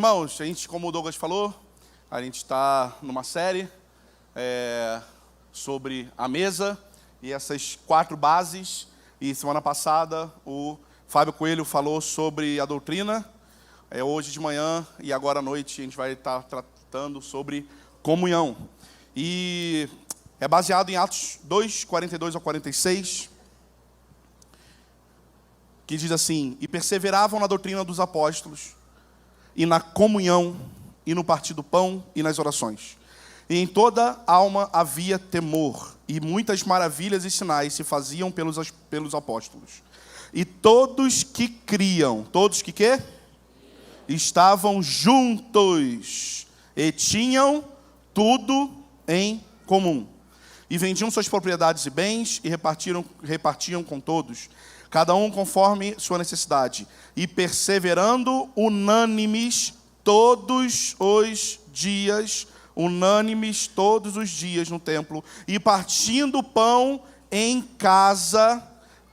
Irmãos, a gente, como o Douglas falou, a gente está numa série sobre a mesa e essas 4 bases. E semana passada o Fábio Coelho falou sobre a doutrina. Hoje de manhã e agora à noite a gente vai estar tratando sobre comunhão. E é baseado em Atos 2, 42 ao 46, que diz assim: e perseveravam na doutrina dos apóstolos, e na comunhão, e no partir do pão, e nas orações. E em toda alma havia temor, e muitas maravilhas e sinais se faziam pelos apóstolos. E todos que criam, todos que quê? Estavam juntos, e tinham tudo em comum. E vendiam suas propriedades e bens, e repartiam com todos, cada um conforme sua necessidade, e perseverando unânimes todos os dias no templo, e partindo o pão em casa,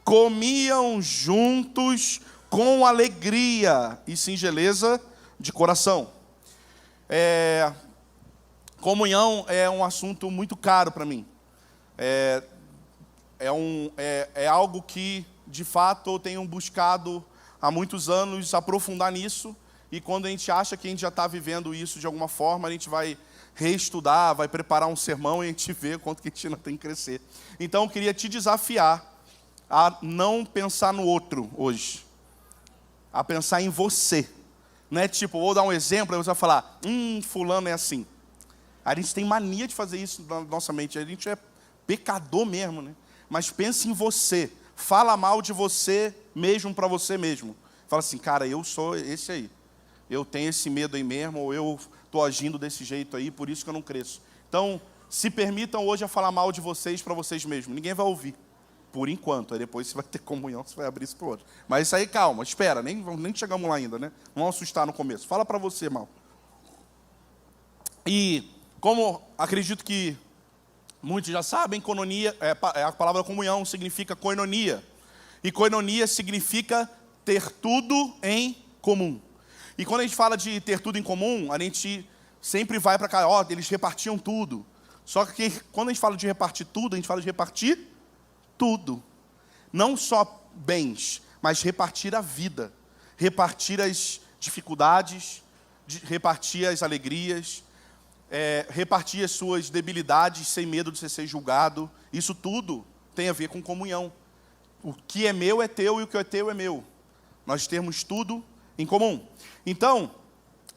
comiam juntos com alegria e singeleza de coração. Comunhão é um assunto muito caro para mim. É algo que, de fato, eu tenho buscado há muitos anos aprofundar nisso, e quando a gente acha que a gente já está vivendo isso de alguma forma, a gente vai reestudar, vai preparar um sermão e a gente vê quanto que a gente ainda tem que crescer. Então, eu queria te desafiar a não pensar no outro hoje, a pensar em você. Não é tipo, vou dar um exemplo, aí você vai falar, fulano é assim. A gente tem mania de fazer isso na nossa mente, a gente é pecador mesmo, né? Mas pense em você. Fala mal de você mesmo para você mesmo. Fala assim, cara, eu sou esse aí. Eu tenho esse medo aí mesmo, ou eu estou agindo desse jeito aí, por isso que eu não cresço. Então, se permitam hoje a falar mal de vocês para vocês mesmos. Ninguém vai ouvir, por enquanto. Aí depois você vai ter comunhão, você vai abrir isso para o outro. Mas isso aí, calma, espera, nem chegamos lá ainda, né? Não vamos assustar no começo. Fala para você, mal. E, como acredito que muitos já sabem, koinonia, a palavra comunhão significa koinonia. E koinonia significa ter tudo em comum. E quando a gente fala de ter tudo em comum, a gente sempre vai para cá, eles repartiam tudo. Só que quando a gente fala de repartir tudo, a gente fala de repartir tudo. Não só bens, mas repartir a vida. Repartir as dificuldades, repartir as alegrias, repartir as suas debilidades sem medo de ser julgado. Isso tudo tem a ver com comunhão. O que é meu é teu e o que é teu é meu. Nós temos tudo em comum. Então,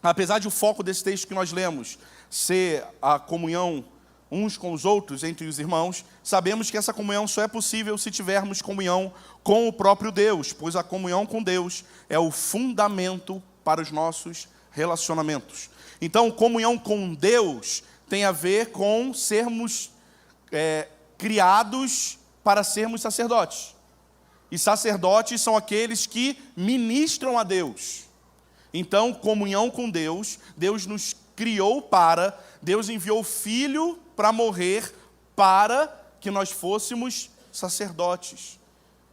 apesar de o foco desse texto que nós lemos ser a comunhão uns com os outros, entre os irmãos, sabemos que essa comunhão só é possível se tivermos comunhão com o próprio Deus, pois a comunhão com Deus é o fundamento para os nossos relacionamentos. Então, comunhão com Deus tem a ver com sermos criados para sermos sacerdotes. E sacerdotes são aqueles que ministram a Deus. Então, comunhão com Deus, Deus nos criou Deus enviou o Filho para morrer para que nós fôssemos sacerdotes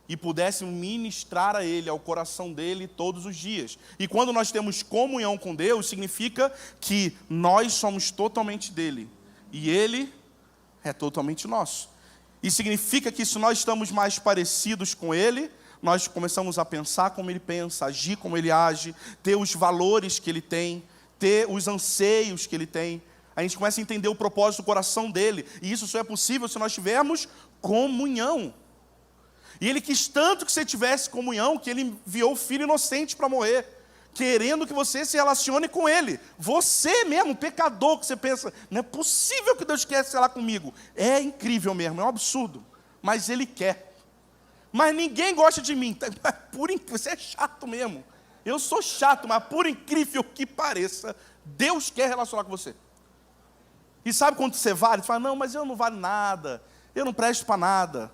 e pudéssemos ministrar a Ele, ao coração dEle todos os dias. E quando nós temos comunhão com Deus, significa que nós somos totalmente dEle e Ele é totalmente nosso. E significa que se nós estamos mais parecidos com Ele, nós começamos a pensar como Ele pensa, agir como Ele age, ter os valores que Ele tem, ter os anseios que Ele tem. A gente começa a entender o propósito do coração dEle. E isso só é possível se nós tivermos comunhão. E Ele quis tanto que você tivesse comunhão, que Ele enviou o Filho inocente para morrer, querendo que você se relacione com Ele. Você mesmo, pecador, que você pensa, não é possível que Deus quer sei lá comigo. É incrível mesmo, é um absurdo. Mas Ele quer. Mas ninguém gosta de mim. Você é chato mesmo. Eu sou chato, mas por incrível que pareça, Deus quer relacionar com você. E sabe quanto você vale? Você fala, não, mas eu não valho nada. Eu não presto para nada.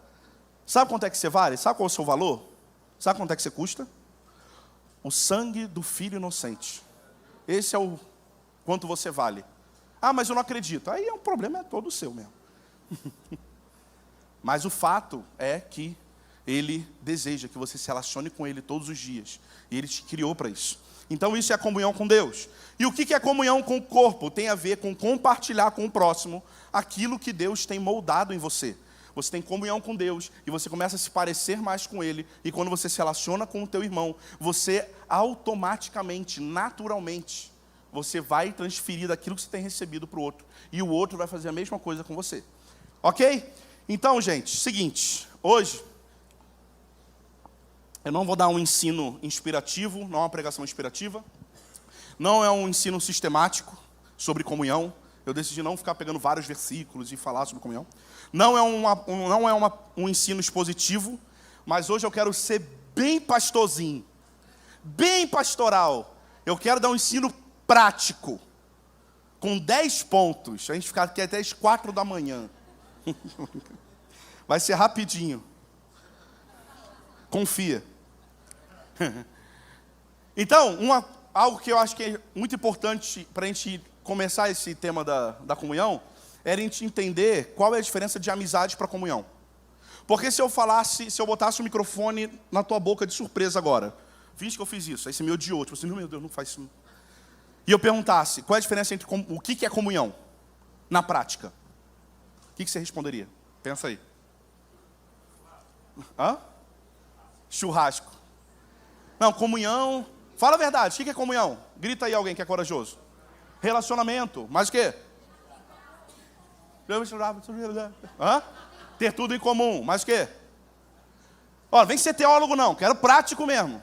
Sabe quanto é que você vale? Sabe qual é o seu valor? Sabe quanto é que você custa? O sangue do Filho inocente. Esse é o quanto você vale. Ah, mas eu não acredito. Aí problema é todo seu mesmo. Mas o fato é que Ele deseja que você se relacione com Ele todos os dias. E Ele te criou para isso. Então isso é a comunhão com Deus. E o que é comunhão com o corpo? Tem a ver com compartilhar com o próximo aquilo que Deus tem moldado em você. Você tem comunhão com Deus e você começa a se parecer mais com Ele. E quando você se relaciona com o teu irmão, você automaticamente, naturalmente, você vai transferir daquilo que você tem recebido para o outro. E o outro vai fazer a mesma coisa com você. Ok? Então, gente, seguinte. Hoje, eu não vou dar um ensino inspirativo, não é uma pregação inspirativa. Não é um ensino sistemático sobre comunhão. Eu decidi não ficar pegando vários versículos e falar sobre comunhão. Não é um ensino expositivo, mas hoje eu quero ser bem pastorzinho, bem pastoral. Eu quero dar um ensino prático, com 10 pontos. A gente ficar aqui até as 4 da manhã. Vai ser rapidinho. Confia. Então, algo que eu acho que é muito importante para a gente começar esse tema da comunhão, era a gente entender qual é a diferença de amizade para comunhão. Porque se eu botasse o microfone na tua boca de surpresa agora, finge que eu fiz isso, aí você me odiou, tipo assim, meu Deus, não faz isso. E eu perguntasse, qual é a diferença entre o que é comunhão, na prática? O que você responderia? Pensa aí. Hã? Churrasco. Não, comunhão. Fala a verdade, o que é comunhão? Grita aí alguém que é corajoso. Relacionamento, mais o quê? Hã? Ter tudo em comum, mais o quê? Olha, vem ser teólogo não, quero prático mesmo.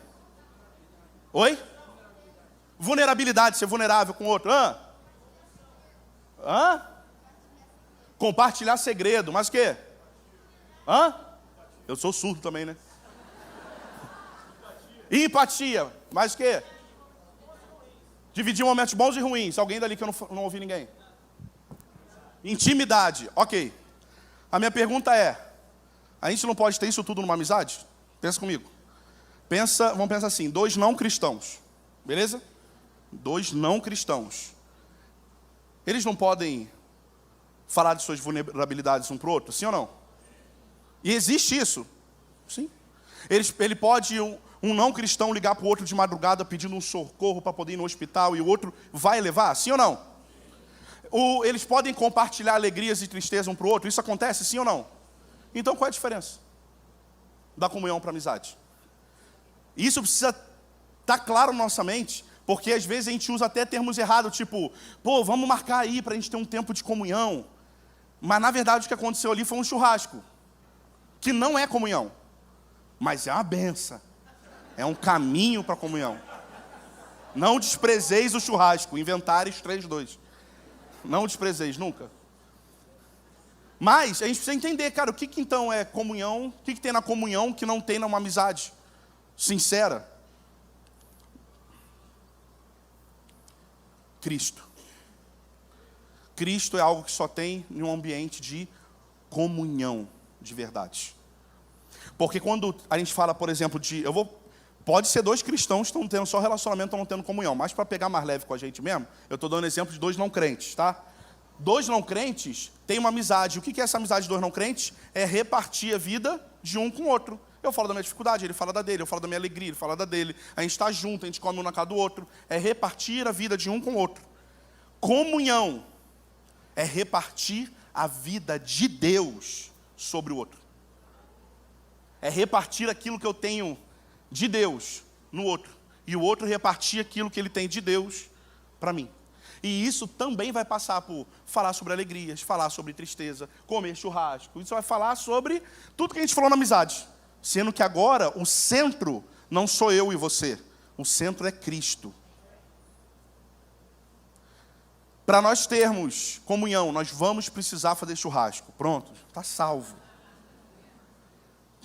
Oi? Vulnerabilidade, ser vulnerável com o outro. Hã? Hã? Compartilhar segredo, mais o quê? Hã? Eu sou surdo também, né? Empatia, mais o quê? Dividir momentos bons e ruins. Alguém dali que eu não ouvi ninguém? Intimidade, ok. A minha pergunta é, a gente não pode ter isso tudo numa amizade? Pensa comigo. Vamos pensar assim, 2 não cristãos, beleza? 2 não cristãos. Eles não podem falar de suas vulnerabilidades um para o outro, sim ou não? E existe isso? Sim. Ele pode, um não cristão, ligar para o outro de madrugada pedindo um socorro para poder ir no hospital e o outro vai levar, sim ou não? Eles podem compartilhar alegrias e tristezas um para o outro, isso acontece, sim ou não? Então qual é a diferença da comunhão para a amizade? Isso precisa estar claro na nossa mente, porque às vezes a gente usa até termos errados, tipo, pô, vamos marcar aí para a gente ter um tempo de comunhão. Mas na verdade o que aconteceu ali foi um churrasco, que não é comunhão, mas é uma benção, é um caminho para a comunhão. Não desprezeis o churrasco, Inventares 3:2. Não desprezeis, nunca. Mas a gente precisa entender, cara, o que então é comunhão, o que tem na comunhão que não tem numa amizade sincera? Cristo. Cristo é algo que só tem em um ambiente de comunhão de verdade. Porque quando a gente fala, por exemplo, pode ser 2 cristãos que estão tendo só relacionamento, estão não tendo comunhão. Mas para pegar mais leve com a gente mesmo, eu estou dando exemplo de 2 não crentes, tá? 2 não crentes têm uma amizade. O que é essa amizade de 2 não crentes? É repartir a vida de um com o outro. Eu falo da minha dificuldade, ele fala da dele. Eu falo da minha alegria, ele fala da dele. A gente está junto, a gente come um na casa do outro. É repartir a vida de um com o outro. Comunhão é repartir a vida de Deus sobre o outro. É repartir aquilo que eu tenho de Deus no outro. E o outro repartir aquilo que ele tem de Deus para mim. E isso também vai passar por falar sobre alegrias, falar sobre tristeza, comer churrasco. Isso vai falar sobre tudo que a gente falou na amizade. Sendo que agora o centro não sou eu e você. O centro é Cristo. Para nós termos comunhão, nós vamos precisar fazer churrasco. Pronto, está salvo.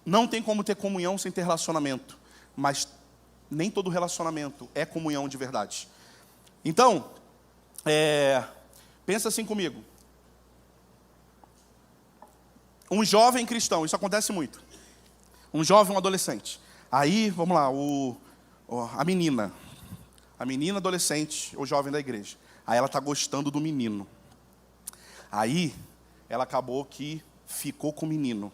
Não tem como ter comunhão sem ter relacionamento. Mas nem todo relacionamento é comunhão de verdade. Então, pensa assim comigo. Um jovem cristão, isso acontece muito. Um jovem, um adolescente. Aí, vamos lá, a menina adolescente, ou jovem da igreja. Aí ela está gostando do menino. Aí, ela acabou que ficou com o menino.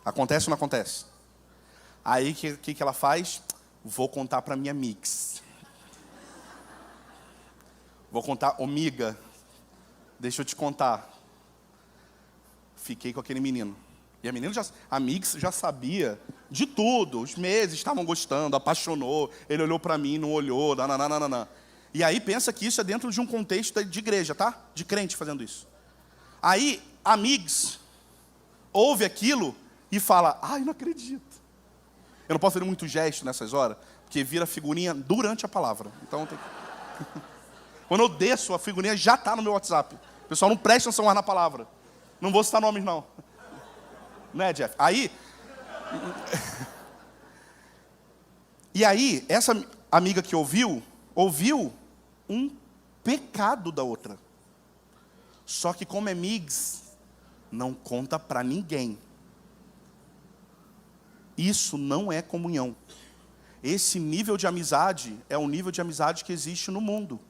Acontece ou não acontece? Aí, o que ela faz? Vou contar para minha mix. Vou contar, amiga, deixa eu te contar. Fiquei com aquele menino. E a mix já sabia de tudo. Os meses estavam gostando, apaixonou. Ele olhou para mim, não olhou, nananana. E aí pensa que isso é dentro de um contexto de igreja, tá? De crente fazendo isso. Aí, a mix ouve aquilo e fala, ai, não acredito. Eu não posso fazer muito gesto nessas horas, porque vira figurinha durante a palavra. Então, tem que... Quando eu desço, a figurinha já está no meu WhatsApp. O pessoal não presta atenção mais na palavra. Não vou citar nomes, não. Né, Jeff? Aí... E aí, essa amiga que ouviu um pecado da outra. Só que como é migs, não conta para ninguém. Isso não é comunhão. Esse nível de amizade é o nível de amizade que existe no mundo.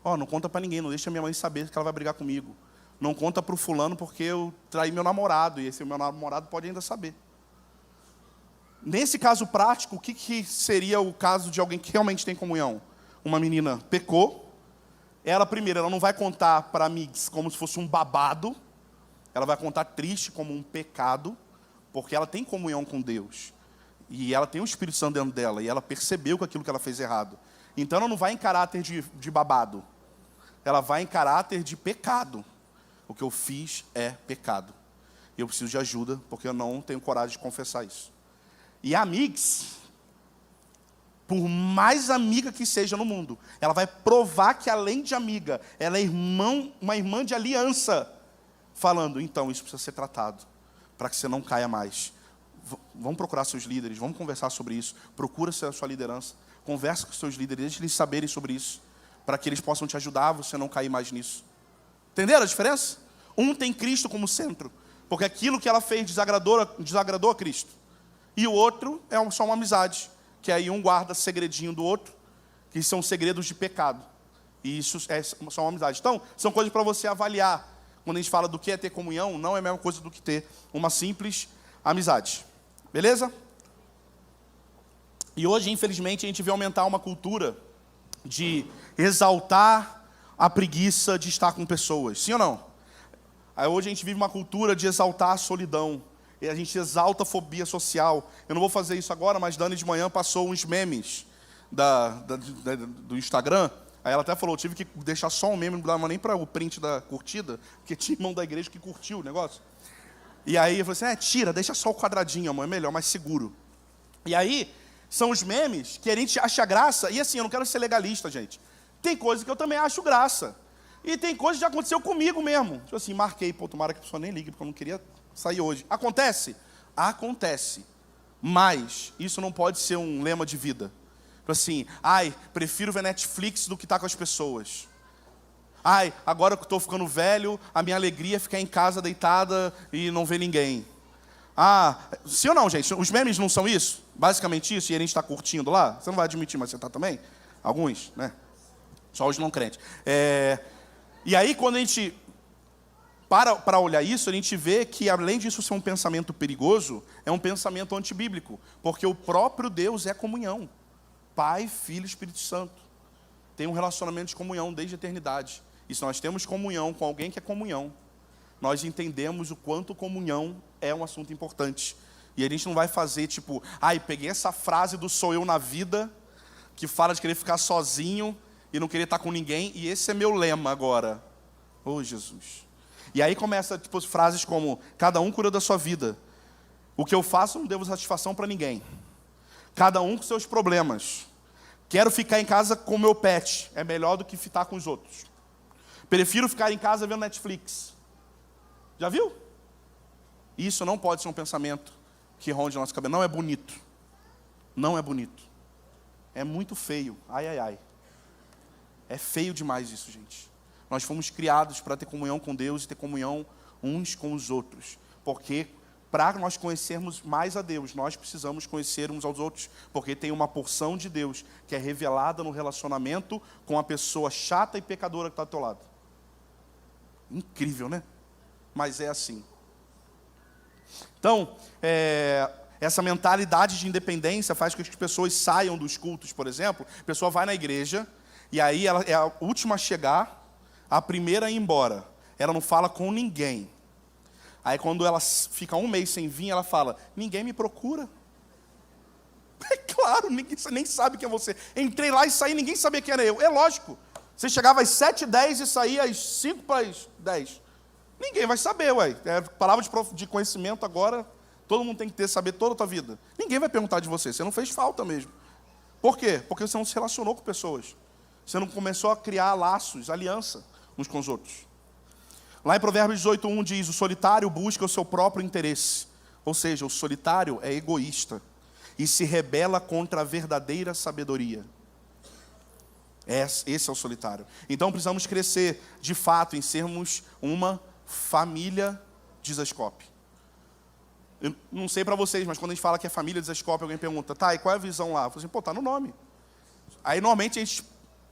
Não conta para ninguém, não deixa minha mãe saber que ela vai brigar comigo. Não conta para o fulano porque eu traí meu namorado, e esse meu namorado pode ainda saber. Nesse caso prático, o que seria o caso de alguém que realmente tem comunhão? Uma menina pecou, ela não vai contar para amigos como se fosse um babado, ela vai contar triste como um pecado, porque ela tem comunhão com Deus. E ela tem o Espírito Santo dentro dela, e ela percebeu que aquilo que ela fez errado. Então ela não vai em caráter de babado, ela vai em caráter de pecado. O que eu fiz é pecado. E eu preciso de ajuda, porque eu não tenho coragem de confessar isso. E a amigos, por mais amiga que seja no mundo, ela vai provar que além de amiga, ela é uma irmã de aliança, falando, então isso precisa ser tratado, para que você não caia mais. Vamos procurar seus líderes, vamos conversar sobre isso, procura a sua liderança, conversa com seus líderes, deixe eles saberem sobre isso, para que eles possam te ajudar a você não cair mais nisso. Entenderam a diferença? Um tem Cristo como centro, porque aquilo que ela fez desagradou a Cristo. E o outro é só uma amizade, que aí um guarda segredinho do outro, que são segredos de pecado. E isso é só uma amizade. Então, são coisas para você avaliar. Quando a gente fala do que é ter comunhão, não é a mesma coisa do que ter uma simples amizade. Beleza? E hoje, infelizmente, a gente vê aumentar uma cultura de exaltar a preguiça de estar com pessoas. Sim ou não? Aí hoje a gente vive uma cultura de exaltar a solidão. E a gente exalta a fobia social. Eu não vou fazer isso agora, mas Dani de manhã passou uns memes do Instagram. Aí ela até falou, eu tive que deixar só um meme, não dava nem para o print da curtida, porque tinha irmão da igreja que curtiu o negócio. E aí eu falei assim, tira, deixa só o quadradinho, amor, é melhor, mais seguro. E aí, são os memes que a gente acha graça, e assim, eu não quero ser legalista, gente. Tem coisa que eu também acho graça. E tem coisa que já aconteceu comigo mesmo. Tipo assim, marquei, tomara que a pessoa nem ligue, porque eu não queria sair hoje. Acontece? Acontece. Mas isso não pode ser um lema de vida. Tipo assim, prefiro ver Netflix do que estar com as pessoas. Agora que eu estou ficando velho, a minha alegria é ficar em casa deitada e não ver ninguém. Sim ou não, gente? Os memes não são isso? Basicamente isso, e a gente está curtindo lá? Você não vai admitir, mas você está também? Alguns, né? Só os não crentes. E aí, quando a gente para olhar isso, a gente vê que, além disso ser um pensamento perigoso, é um pensamento antibíblico. Porque o próprio Deus é comunhão. Pai, Filho e Espírito Santo. Tem um relacionamento de comunhão desde a eternidade. E se nós temos comunhão com alguém que é comunhão, nós entendemos o quanto comunhão é um assunto importante. E a gente não vai fazer tipo, peguei essa frase do sou eu na vida, que fala de querer ficar sozinho e não querer estar com ninguém, e esse é meu lema agora. Jesus. E aí começa frases como, cada um cura da sua vida. O que eu faço não devo satisfação para ninguém. Cada um com seus problemas. Quero ficar em casa com o meu pet, é melhor do que ficar com os outros. Prefiro ficar em casa vendo Netflix. Já viu? Isso não pode ser um pensamento que ronde a nossa cabeça. Não é bonito. Não é bonito. É muito feio. É feio demais isso, gente. Nós fomos criados para ter comunhão com Deus e ter comunhão uns com os outros. Porque para nós conhecermos mais a Deus, nós precisamos conhecer uns aos outros. Porque tem uma porção de Deus que é revelada no relacionamento com a pessoa chata e pecadora que está ao teu lado. Incrível, né? Mas é assim. Então, essa mentalidade de independência faz com que as pessoas saiam dos cultos, por exemplo. A pessoa vai na igreja, e aí ela é a última a chegar, a primeira a ir embora. Ela não fala com ninguém. Aí quando ela fica um mês sem vir, ela fala, ninguém me procura. É claro, ninguém nem sabe quem é você. Entrei lá e saí, ninguém sabia quem era eu. É lógico. Você chegava às 7h10 e saía às 5:10. Ninguém vai saber, ué. É palavra de conhecimento agora, todo mundo tem que saber toda a tua vida. Ninguém vai perguntar de você, você não fez falta mesmo. Por quê? Porque você não se relacionou com pessoas. Você não começou a criar laços, aliança uns com os outros. Lá em Provérbios 18:1 diz, o solitário busca o seu próprio interesse. Ou seja, o solitário é egoísta e se rebela contra a verdadeira sabedoria. Esse é o solitário. Então precisamos crescer, de fato, em sermos uma família de Zascope. Eu não sei para vocês, mas quando a gente fala que é família de Zascope, alguém pergunta, tá, e qual é a visão lá? Eu falo assim, tá no nome. Aí, normalmente, a gente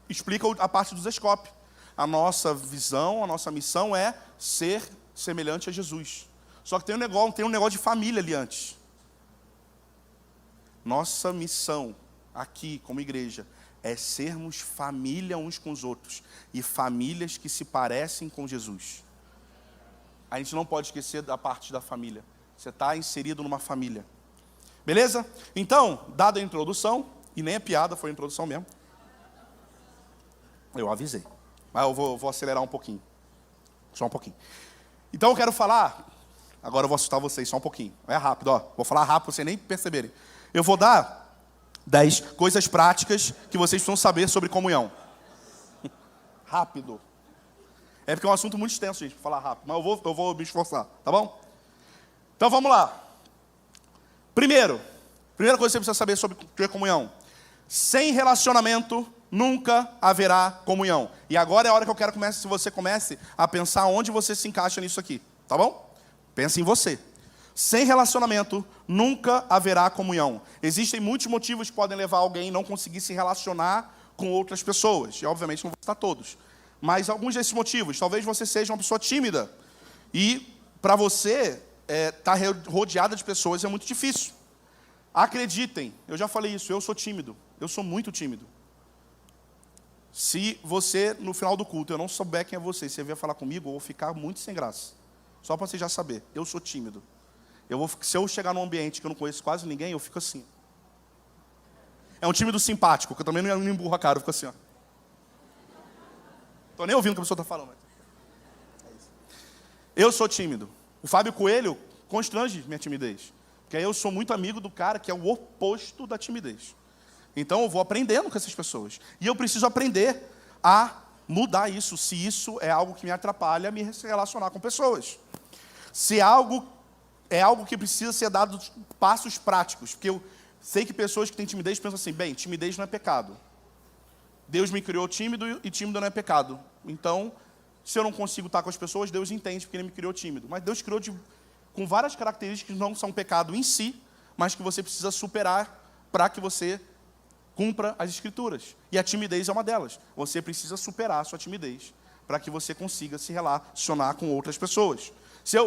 explica a parte do Zascope. A nossa visão, a nossa missão é ser semelhante a Jesus. Só que tem um negócio de família ali antes. Nossa missão aqui, como igreja, é sermos família uns com os outros. E famílias que se parecem com Jesus. A gente não pode esquecer da parte da família. Você está inserido numa família. Beleza? Então, dada a introdução, e nem é piada, foi a introdução mesmo. Eu avisei. Mas eu vou acelerar um pouquinho. Só um pouquinho. Então eu quero falar, agora eu vou assustar vocês só um pouquinho. É rápido, ó. Vou falar rápido, pra vocês nem perceberem. Eu vou dar 10 coisas práticas que vocês precisam saber sobre comunhão. Rápido. É porque é um assunto muito extenso, gente, para falar rápido. Mas eu vou me esforçar, tá bom? Então vamos lá. Primeira coisa que você precisa saber sobre comunhão. Sem relacionamento, nunca haverá comunhão. E agora é a hora que eu quero que você comece a pensar onde você se encaixa nisso aqui, tá bom? Pense em você. Sem relacionamento, nunca haverá comunhão. Existem muitos motivos que podem levar alguém a não conseguir se relacionar com outras pessoas. E, obviamente, não vou citar todos. Mas alguns desses motivos. Talvez você seja uma pessoa tímida. E, para você, estar rodeada de pessoas é muito difícil. Acreditem, eu já falei isso, eu sou tímido. Eu sou muito tímido. Se você, no final do culto, eu não souber quem é você, você vier falar comigo, eu vou ficar muito sem graça. Só para você já saber, eu sou tímido. Se eu chegar num ambiente que eu não conheço quase ninguém, eu fico assim. É um tímido simpático, que eu também não emburro a cara, eu fico assim, ó. Estou nem ouvindo o que a pessoa está falando. É isso. Eu sou tímido. O Fábio Coelho constrange minha timidez. Porque aí eu sou muito amigo do cara que é o oposto da timidez. Então eu vou aprendendo com essas pessoas. E eu preciso aprender a mudar isso, se isso é algo que me atrapalha a me relacionar com pessoas. Se algo é algo que precisa ser dado passos práticos. Porque eu sei que pessoas que têm timidez pensam assim, bem, timidez não é pecado. Deus me criou tímido e tímido não é pecado. Então, se eu não consigo estar com as pessoas, Deus entende porque Ele me criou tímido. Mas Deus criou com várias características que não são pecado em si, mas que você precisa superar para que você cumpra as Escrituras. E a timidez é uma delas. Você precisa superar a sua timidez para que você consiga se relacionar com outras pessoas.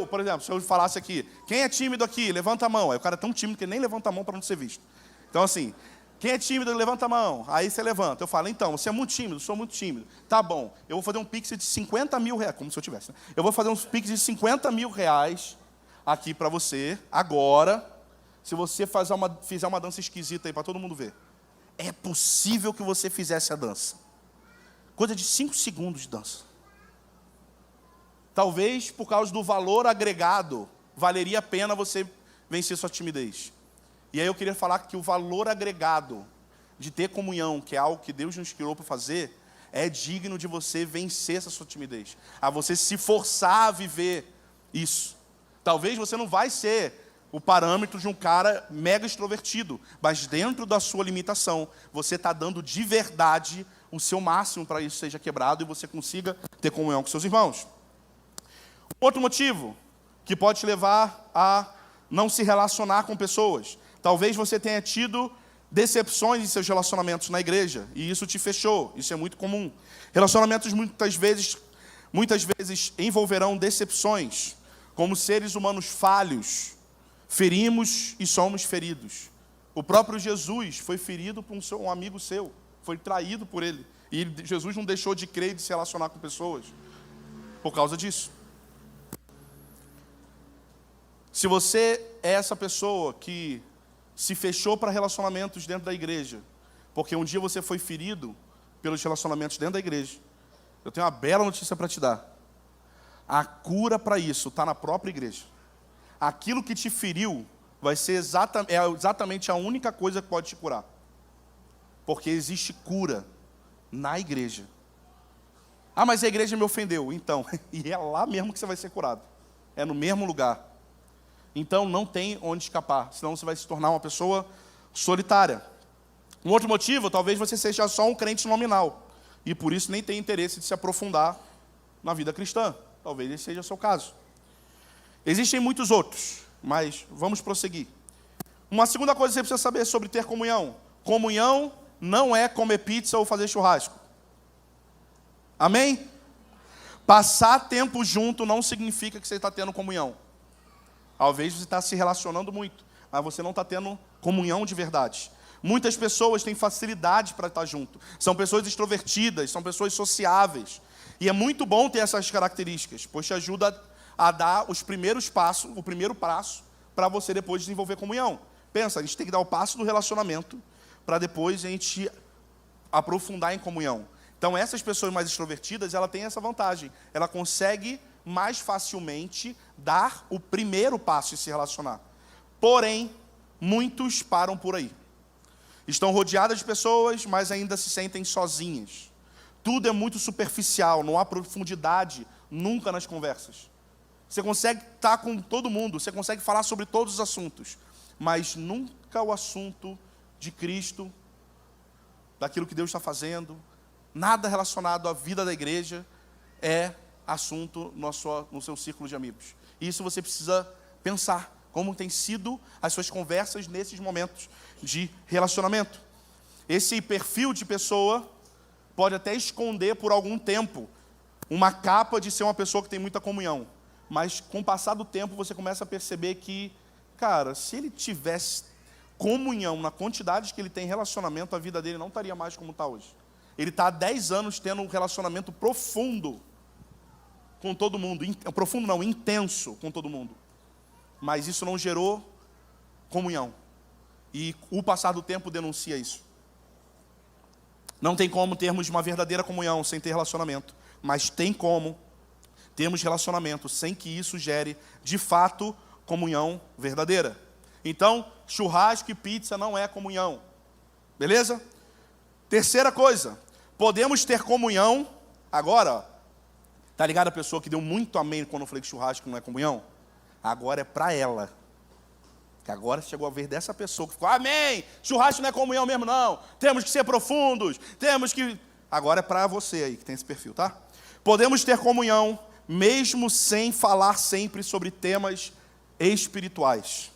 Por exemplo, se eu falasse aqui, quem é tímido aqui? Levanta a mão. Aí o cara é tão tímido que nem levanta a mão para não ser visto. Então assim, quem é tímido, levanta a mão. Aí você levanta. Eu falo, então, você é muito tímido? Sou muito tímido. Tá bom, eu vou fazer um pix de 50 mil reais, como se eu tivesse, né? Eu vou fazer um pix de 50 mil reais aqui para você, agora, se você fizer uma dança esquisita aí para todo mundo ver. É possível que você fizesse a dança. Coisa de 5 segundos de dança. Talvez, por causa do valor agregado, valeria a pena você vencer sua timidez. E aí eu queria falar que o valor agregado de ter comunhão, que é algo que Deus nos criou para fazer, é digno de você vencer essa sua timidez. A você se forçar a viver isso. Talvez você não vai ser o parâmetro de um cara mega extrovertido, mas dentro da sua limitação, você está dando de verdade o seu máximo para isso seja quebrado e você consiga ter comunhão com seus irmãos. Outro motivo que pode te levar a não se relacionar com pessoas. Talvez você tenha tido decepções em seus relacionamentos na igreja, e isso te fechou, isso é muito comum. Relacionamentos muitas vezes envolverão decepções, como seres humanos falhos, Ferimos e somos feridos. O próprio Jesus foi ferido por um amigo seu, foi traído por ele. E Jesus não deixou de crer e de se relacionar com pessoas por causa disso. Se você é essa pessoa que se fechou para relacionamentos dentro da igreja, porque um dia você foi ferido pelos relacionamentos dentro da igreja, eu tenho uma bela notícia para te dar. A cura para isso está na própria igreja. Aquilo que te feriu vai ser exatamente a única coisa que pode te curar. Porque existe cura na igreja. Ah, mas a igreja me ofendeu. Então, e é lá mesmo que você vai ser curado. É no mesmo lugar. Então não tem onde escapar, senão você vai se tornar uma pessoa solitária. Um outro motivo, talvez você seja só um crente nominal, e por isso nem tem interesse de se aprofundar na vida cristã. Talvez esse seja o seu caso. Existem muitos outros, mas vamos prosseguir. Uma segunda coisa que você precisa saber sobre ter comunhão. Comunhão não é comer pizza ou fazer churrasco. Amém? Passar tempo junto não significa que você está tendo comunhão. Talvez você está se relacionando muito, mas você não está tendo comunhão de verdade. Muitas pessoas têm facilidade para estar junto. São pessoas extrovertidas, são pessoas sociáveis. E é muito bom ter essas características, pois te ajuda a dar os primeiros passos, o primeiro passo, para você depois desenvolver comunhão. Pensa, a gente tem que dar o passo do relacionamento, para depois a gente aprofundar em comunhão. Então essas pessoas mais extrovertidas, ela tem essa vantagem. Ela consegue mais facilmente dar o primeiro passo e se relacionar. Porém, muitos param por aí. Estão rodeadas de pessoas, mas ainda se sentem sozinhas. Tudo é muito superficial, não há profundidade nunca nas conversas. Você consegue estar com todo mundo, você consegue falar sobre todos os assuntos, mas nunca o assunto de Cristo, daquilo que Deus está fazendo, nada relacionado à vida da igreja é assunto no seu círculo de amigos. E isso você precisa pensar, como tem sido as suas conversas nesses momentos de relacionamento. Esse perfil de pessoa pode até esconder por algum tempo uma capa de ser uma pessoa que tem muita comunhão. Mas com o passar do tempo você começa a perceber que, cara, se ele tivesse comunhão na quantidade que ele tem relacionamento, a vida dele não estaria mais como está hoje. Ele está há 10 anos tendo um relacionamento profundo com todo mundo. Profundo não, intenso com todo mundo. Mas isso não gerou comunhão. E o passar do tempo denuncia isso. Não tem como termos uma verdadeira comunhão sem ter relacionamento. Mas tem como termos relacionamento sem que isso gere, de fato, comunhão verdadeira. Então, churrasco e pizza não é comunhão. Beleza? Terceira coisa. Podemos ter comunhão. Agora, ó, tá ligado a pessoa que deu muito amém quando eu falei que churrasco não é comunhão? Agora é para ela. Que agora chegou a vez dessa pessoa que ficou, amém, churrasco não é comunhão mesmo não. Temos que ser profundos, temos que... Agora é para você aí que tem esse perfil, tá? Podemos ter comunhão mesmo sem falar sempre sobre temas espirituais.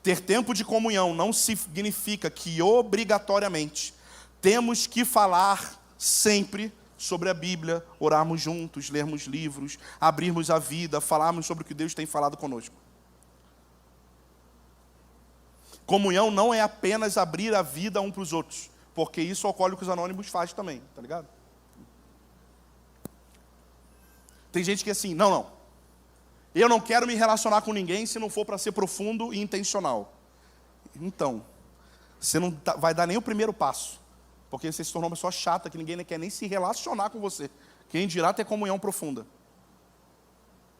Ter tempo de comunhão não significa que obrigatoriamente temos que falar sempre sobre a Bíblia, orarmos juntos, lermos livros, abrirmos a vida, falarmos sobre o que Deus tem falado conosco. Comunhão não é apenas abrir a vida um para os outros, porque isso o Alcoólicos Anônimos faz também, tá ligado? Tem gente que é assim, não, eu não quero me relacionar com ninguém se não for para ser profundo e intencional. Então, você não vai dar nem o primeiro passo, porque você se tornou uma pessoa chata, que ninguém quer nem se relacionar com você. Quem dirá ter comunhão profunda.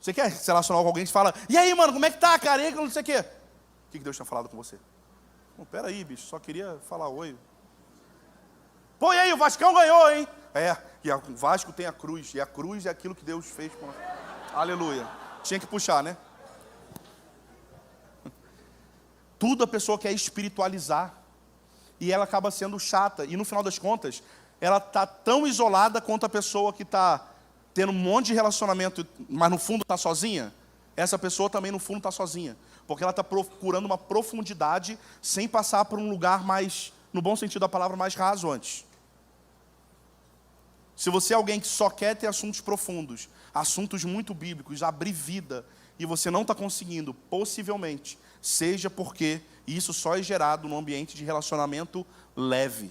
Você quer se relacionar com alguém que fala, e aí, mano, como é que tá, cara? Não sei o quê. O que Deus tinha falado com você? Peraí, bicho, só queria falar oi. Pô, e aí, o Vascão ganhou, hein? E o Vasco tem a cruz, e a cruz é aquilo que Deus fez com... Aleluia. Tinha que puxar, né? Tudo a pessoa quer espiritualizar. E ela acaba sendo chata. E no final das contas, ela está tão isolada quanto a pessoa que está tendo um monte de relacionamento, mas no fundo está sozinha. Essa pessoa também no fundo está sozinha. Porque ela está procurando uma profundidade sem passar por um lugar mais, no bom sentido da palavra, mais raso antes. Se você é alguém que só quer ter assuntos profundos, assuntos muito bíblicos, abrir vida, e você não está conseguindo, possivelmente, seja porque isso só é gerado num ambiente de relacionamento leve.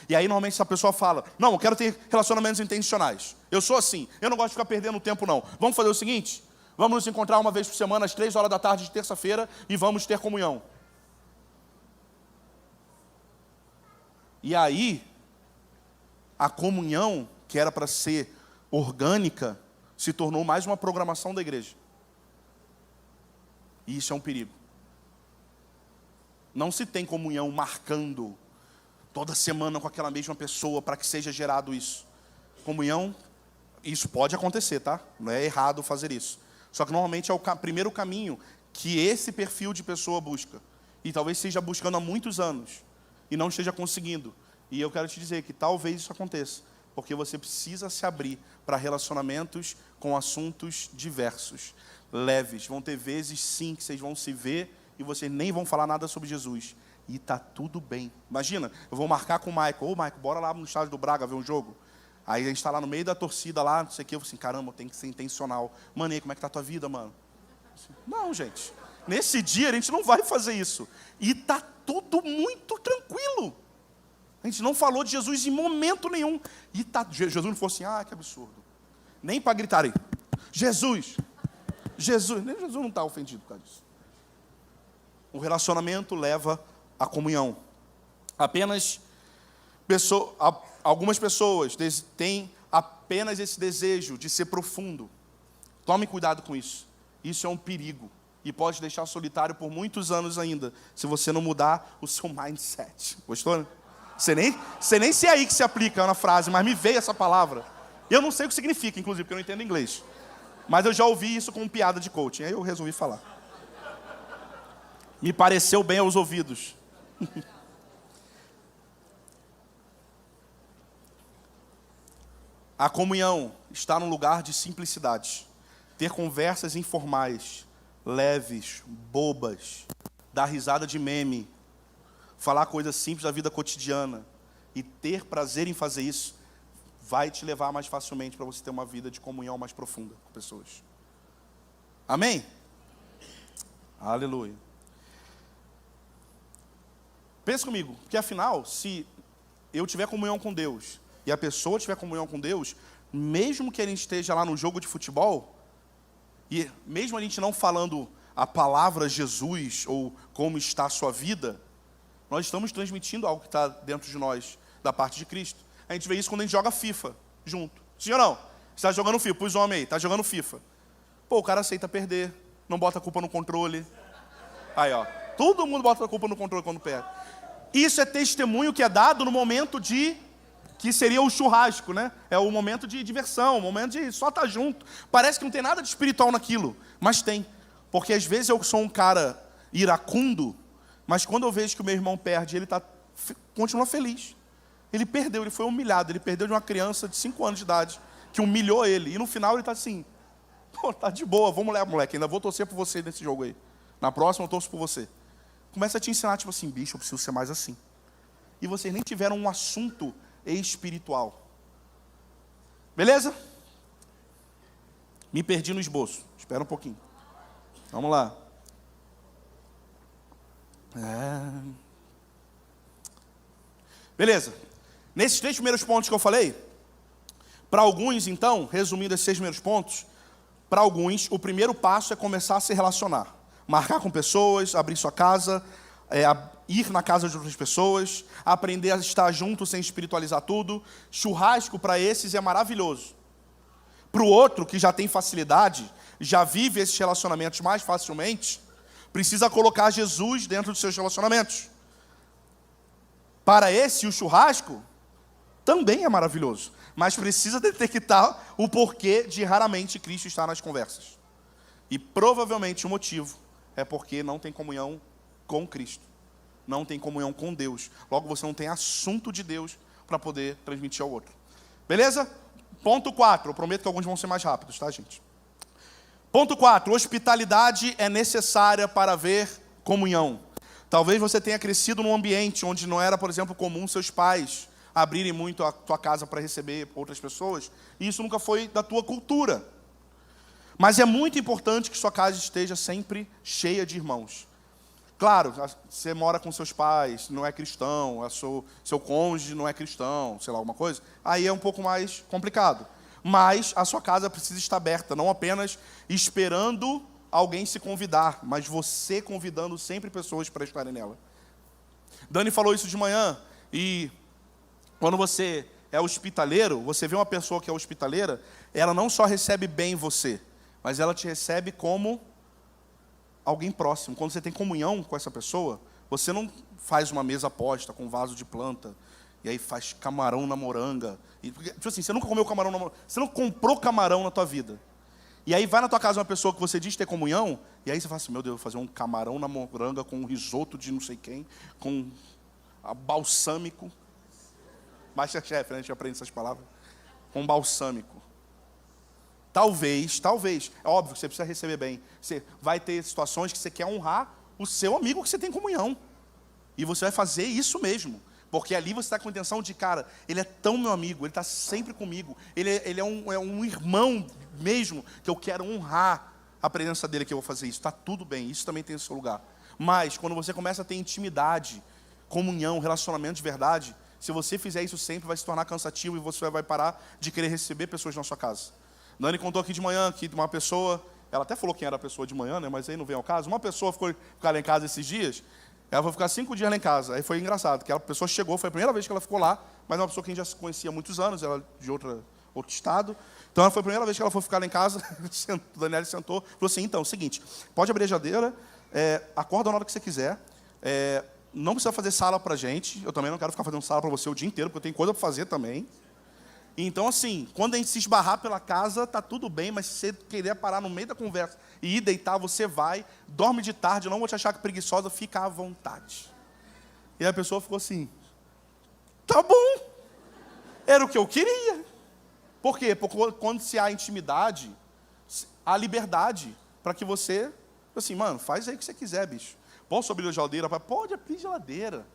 E aí, normalmente, essa pessoa fala, não, eu quero ter relacionamentos intencionais. Eu sou assim, eu não gosto de ficar perdendo tempo, não. Vamos fazer o seguinte, vamos nos encontrar uma vez por semana, às 3 horas da tarde de terça-feira, e vamos ter comunhão. E aí, a comunhão, que era para ser orgânica, se tornou mais uma programação da igreja. E isso é um perigo. Não se tem comunhão marcando toda semana com aquela mesma pessoa para que seja gerado isso. Comunhão, isso pode acontecer, tá? Não é errado fazer isso. Só que normalmente é o primeiro caminho que esse perfil de pessoa busca. E talvez esteja buscando há muitos anos e não esteja conseguindo. E eu quero te dizer que talvez isso aconteça, porque você precisa se abrir para relacionamentos com assuntos diversos, leves. Vão ter vezes, sim, que vocês vão se ver e vocês nem vão falar nada sobre Jesus. E tá tudo bem. Imagina, eu vou marcar com o Michael. Ô, Michael, bora lá no estádio do Braga ver um jogo. Aí a gente está lá no meio da torcida, lá, não sei o quê. Eu falo assim, caramba, tem que ser intencional. Mano, e aí, como é que tá a tua vida, mano? Não, gente. Nesse dia a gente não vai fazer isso. E tá tudo muito tranquilo. A gente não falou de Jesus em momento nenhum. E Jesus não falou assim, que absurdo. Nem para gritarem, Jesus. Nem Jesus não está ofendido por causa disso. O relacionamento leva à comunhão. Algumas pessoas têm apenas esse desejo de ser profundo. Tome cuidado com isso. Isso é um perigo. E pode deixar solitário por muitos anos ainda, se você não mudar o seu mindset. Gostou, né? Você nem sei aí que se aplica na frase, mas me veio essa palavra. Eu não sei o que significa, inclusive, porque eu não entendo inglês. Mas eu já ouvi isso como piada de coaching, aí eu resolvi falar. Me pareceu bem aos ouvidos. A comunhão está num lugar de simplicidade. Ter conversas informais, leves, bobas, dar risada de meme, falar coisas simples da vida cotidiana e ter prazer em fazer isso, vai te levar mais facilmente para você ter uma vida de comunhão mais profunda com pessoas. Amém? Aleluia. Pensa comigo, que afinal, se eu tiver comunhão com Deus e a pessoa tiver comunhão com Deus, mesmo que a gente esteja lá no jogo de futebol, e mesmo a gente não falando a palavra Jesus ou como está a sua vida, nós estamos transmitindo algo que está dentro de nós, da parte de Cristo. A gente vê isso quando a gente joga FIFA junto. Sim ou não? Você está jogando FIFA, pus o homem aí, está jogando FIFA. Pô, o cara aceita perder, não bota a culpa no controle. Aí, ó, todo mundo bota a culpa no controle quando perde. Isso é testemunho que é dado no momento que seria o churrasco, né? É o momento de diversão, o momento de só estar junto. Parece que não tem nada de espiritual naquilo, mas tem. Porque às vezes eu sou um cara iracundo, mas quando eu vejo que o meu irmão perde, ele continua feliz. Ele perdeu, ele foi humilhado, ele perdeu de uma criança de 5 anos de idade, que humilhou ele. E no final ele está assim, pô, tá de boa, vamos lá, moleque, ainda vou torcer por você nesse jogo aí. Na próxima eu torço por você. Começa a te ensinar, tipo assim, bicho, eu preciso ser mais assim. E vocês nem tiveram um assunto espiritual. Beleza? Me perdi no esboço. Espera um pouquinho. Vamos lá. Beleza. Nesses 3 primeiros pontos que eu falei, para alguns, então, resumindo esses 6 primeiros pontos, para alguns, o primeiro passo é começar a se relacionar. Marcar com pessoas, abrir sua casa, ir na casa de outras pessoas, aprender a estar junto sem espiritualizar tudo. Churrasco para esses é maravilhoso. Para o outro, que já tem facilidade, já vive esses relacionamentos mais facilmente, precisa colocar Jesus dentro dos seus relacionamentos. Para esse, o churrasco também é maravilhoso, mas precisa detectar o porquê de raramente Cristo estar nas conversas. E provavelmente o motivo é porque não tem comunhão com Cristo. Não tem comunhão com Deus. Logo, você não tem assunto de Deus para poder transmitir ao outro. Beleza? Ponto 4. Eu prometo que alguns vão ser mais rápidos, tá, gente? Ponto 4. Hospitalidade é necessária para haver comunhão. Talvez você tenha crescido num ambiente onde não era, por exemplo, comum seus pais abrirem muito a tua casa para receber outras pessoas. E isso nunca foi da tua cultura. Mas é muito importante que sua casa esteja sempre cheia de irmãos. Claro, você mora com seus pais, não é cristão, seu cônjuge não é cristão, sei lá, alguma coisa, aí é um pouco mais complicado. Mas a sua casa precisa estar aberta, não apenas esperando alguém se convidar, mas você convidando sempre pessoas para estarem nela. Dani falou isso de manhã, e quando você é hospitaleiro, você vê uma pessoa que é hospitaleira, ela não só recebe bem você, mas ela te recebe como alguém próximo. Quando você tem comunhão com essa pessoa, você não faz uma mesa posta com um vaso de planta, e aí faz camarão na moranga. Tipo assim, você nunca comeu camarão na moranga, você não comprou camarão na tua vida. E aí vai na tua casa uma pessoa que você diz ter comunhão, e aí você fala assim, meu Deus, vou fazer um camarão na moranga com um risoto de não sei quem, com balsâmico. Masterchef, né? A gente aprende essas palavras. Com balsâmico. Talvez, é óbvio que você precisa receber bem. Você vai ter situações que você quer honrar o seu amigo que você tem comunhão. E você vai fazer isso mesmo. Porque ali você está com a intenção de, cara, ele é tão meu amigo, ele está sempre comigo. Ele é um irmão mesmo, que eu quero honrar a presença dele, que eu vou fazer isso. Está tudo bem, isso também tem o seu lugar. Mas, quando você começa a ter intimidade, comunhão, relacionamento de verdade, se você fizer isso sempre, vai se tornar cansativo e você vai parar de querer receber pessoas na sua casa. Nani contou aqui de manhã que uma pessoa, ela até falou quem era a pessoa de manhã, né, mas aí não vem ao caso. Uma pessoa ficou lá em casa esses dias, ela foi ficar 5 dias lá em casa. Aí foi engraçado, que a pessoa chegou, foi a primeira vez que ela ficou lá, mas é uma pessoa que a gente já se conhecia há muitos anos, ela de outro estado. Então ela foi a primeira vez que ela foi ficar lá em casa, o Daniel sentou, falou assim, então, é o seguinte, pode abrir a geladeira, acorda na hora que você quiser, não precisa fazer sala pra gente, eu também não quero ficar fazendo sala pra você o dia inteiro, porque eu tenho coisa pra fazer também. Então, assim, quando a gente se esbarrar pela casa, tá tudo bem, mas se você querer parar no meio da conversa e ir deitar, você vai, dorme de tarde, eu não vou te achar que preguiçosa, fica à vontade. E a pessoa ficou assim, tá bom, era o que eu queria. Por quê? Porque quando se há intimidade, há liberdade para que você, assim, mano, faz aí o que você quiser, bicho. Posso abrir a geladeira? Pode abrir a geladeira.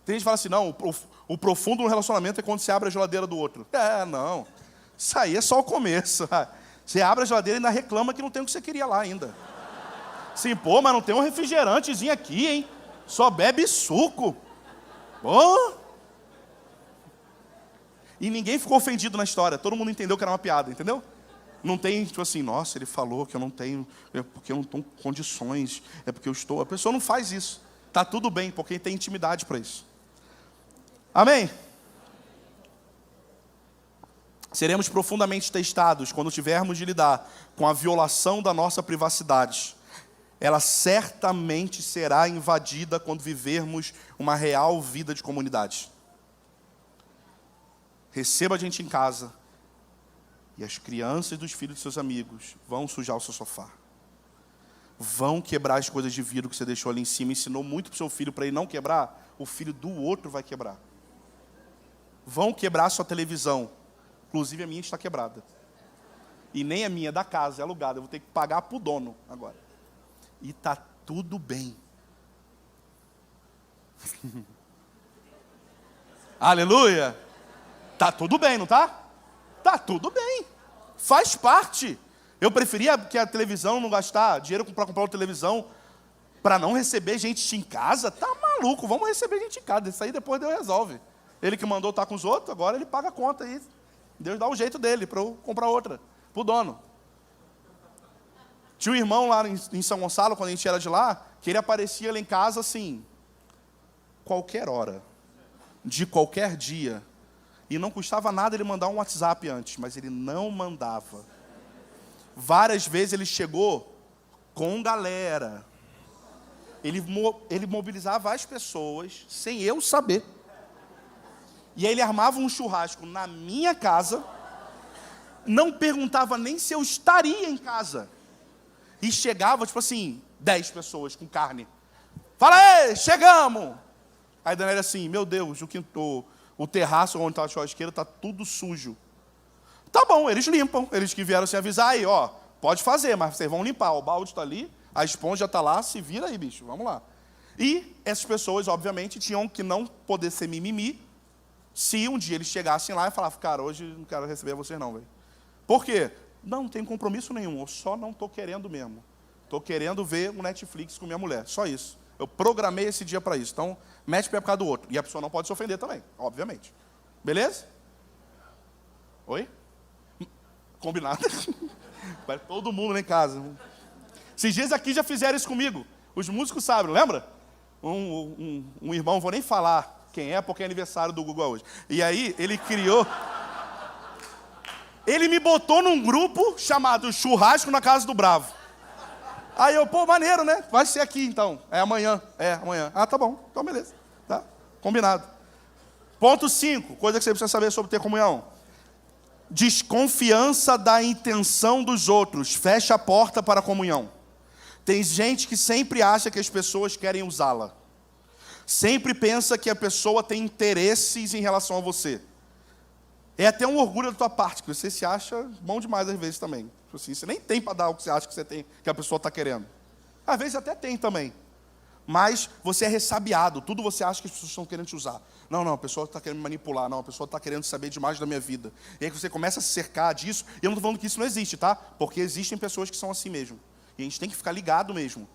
Tem gente que fala assim, não, o profundo no relacionamento é quando você abre a geladeira do outro. Não. Isso aí é só o começo. Você abre a geladeira e ainda reclama que não tem o que você queria lá ainda. Sim, pô, mas não tem um refrigerantezinho aqui, hein? Só bebe suco. Pô. E ninguém ficou ofendido na história. Todo mundo entendeu que era uma piada, entendeu? Não tem, tipo assim, nossa, ele falou que eu não tenho, é porque eu não tenho condições, é porque eu estou... A pessoa não faz isso. Tá tudo bem, porque tem intimidade para isso. Amém? Seremos profundamente testados quando tivermos de lidar com a violação da nossa privacidade. Ela certamente será invadida quando vivermos uma real vida de comunidade. Receba a gente em casa e as crianças dos filhos de seus amigos vão sujar o seu sofá. Vão quebrar as coisas de vidro que você deixou ali em cima. Ensinou muito para o seu filho para ele não quebrar. O filho do outro vai quebrar. Vão quebrar a sua televisão. Inclusive a minha está quebrada. E nem a minha, é da casa, é alugada. Eu vou ter que pagar para o dono agora. E está tudo bem. Aleluia. Está tudo bem, não está? Está tudo bem. Faz parte. Eu preferia que a televisão não gastar dinheiro para comprar uma televisão para não receber gente em casa. Tá maluco, vamos receber gente em casa. Isso aí depois Deus resolve. Ele que mandou estar com os outros, agora ele paga a conta aí. Deus dá o jeito dele para eu comprar outra, para o dono. Tinha um irmão lá em São Gonçalo, quando a gente era de lá, que ele aparecia lá em casa assim, qualquer hora, de qualquer dia. E não custava nada ele mandar um WhatsApp antes, mas ele não mandava. Várias vezes ele chegou com galera. Ele mobilizava as pessoas sem eu saber. E aí ele armava um churrasco na minha casa, não perguntava nem se eu estaria em casa. E chegava, tipo assim, 10 pessoas com carne. Fala aí, chegamos! Aí Daniela assim, meu Deus, o terraço onde está a churrasqueira está tudo sujo. Tá bom, eles limpam. Eles que vieram se avisar aí, ó, pode fazer, mas vocês vão limpar. O balde está ali, a esponja está lá, se vira aí, bicho, vamos lá. E essas pessoas, obviamente, tinham que não poder ser mimimi, se um dia eles chegassem lá e falassem, cara, hoje não quero receber vocês não, velho. Por quê? Não tenho compromisso nenhum, eu só não estou querendo mesmo. Estou querendo ver um Netflix com minha mulher, só isso. Eu programei esse dia para isso. Então, mete o pé por causa do outro. E a pessoa não pode se ofender também, obviamente. Beleza? Oi? Combinado? Vai todo mundo lá em casa. Esses dias aqui já fizeram isso comigo. Os músicos sabem, lembra? Um irmão, vou nem falar quem é, porque é aniversário do Google hoje. E aí, ele criou... Ele me botou num grupo chamado Churrasco na Casa do Bravo. Aí eu, pô, maneiro, né? Vai ser aqui então. É amanhã. Ah, tá bom. Então, beleza. Tá? Combinado. Ponto 5. Coisa que você precisa saber sobre ter comunhão. Desconfiança da intenção dos outros. Fecha a porta para a comunhão. Tem gente que sempre acha que as pessoas querem usá-la. Sempre pensa que a pessoa tem interesses em relação a você. É até um orgulho da tua parte, que você se acha bom demais às vezes também. Assim, você nem tem para dar o que você acha que você tem, que a pessoa está querendo. Às vezes até tem também. Mas você é ressabiado, tudo você acha que as pessoas estão querendo te usar. Não, a pessoa está querendo me manipular, não, a pessoa está querendo saber demais da minha vida. E aí você começa a se cercar disso, e eu não estou falando que isso não existe, tá? Porque existem pessoas que são assim mesmo. E a gente tem que ficar ligado mesmo.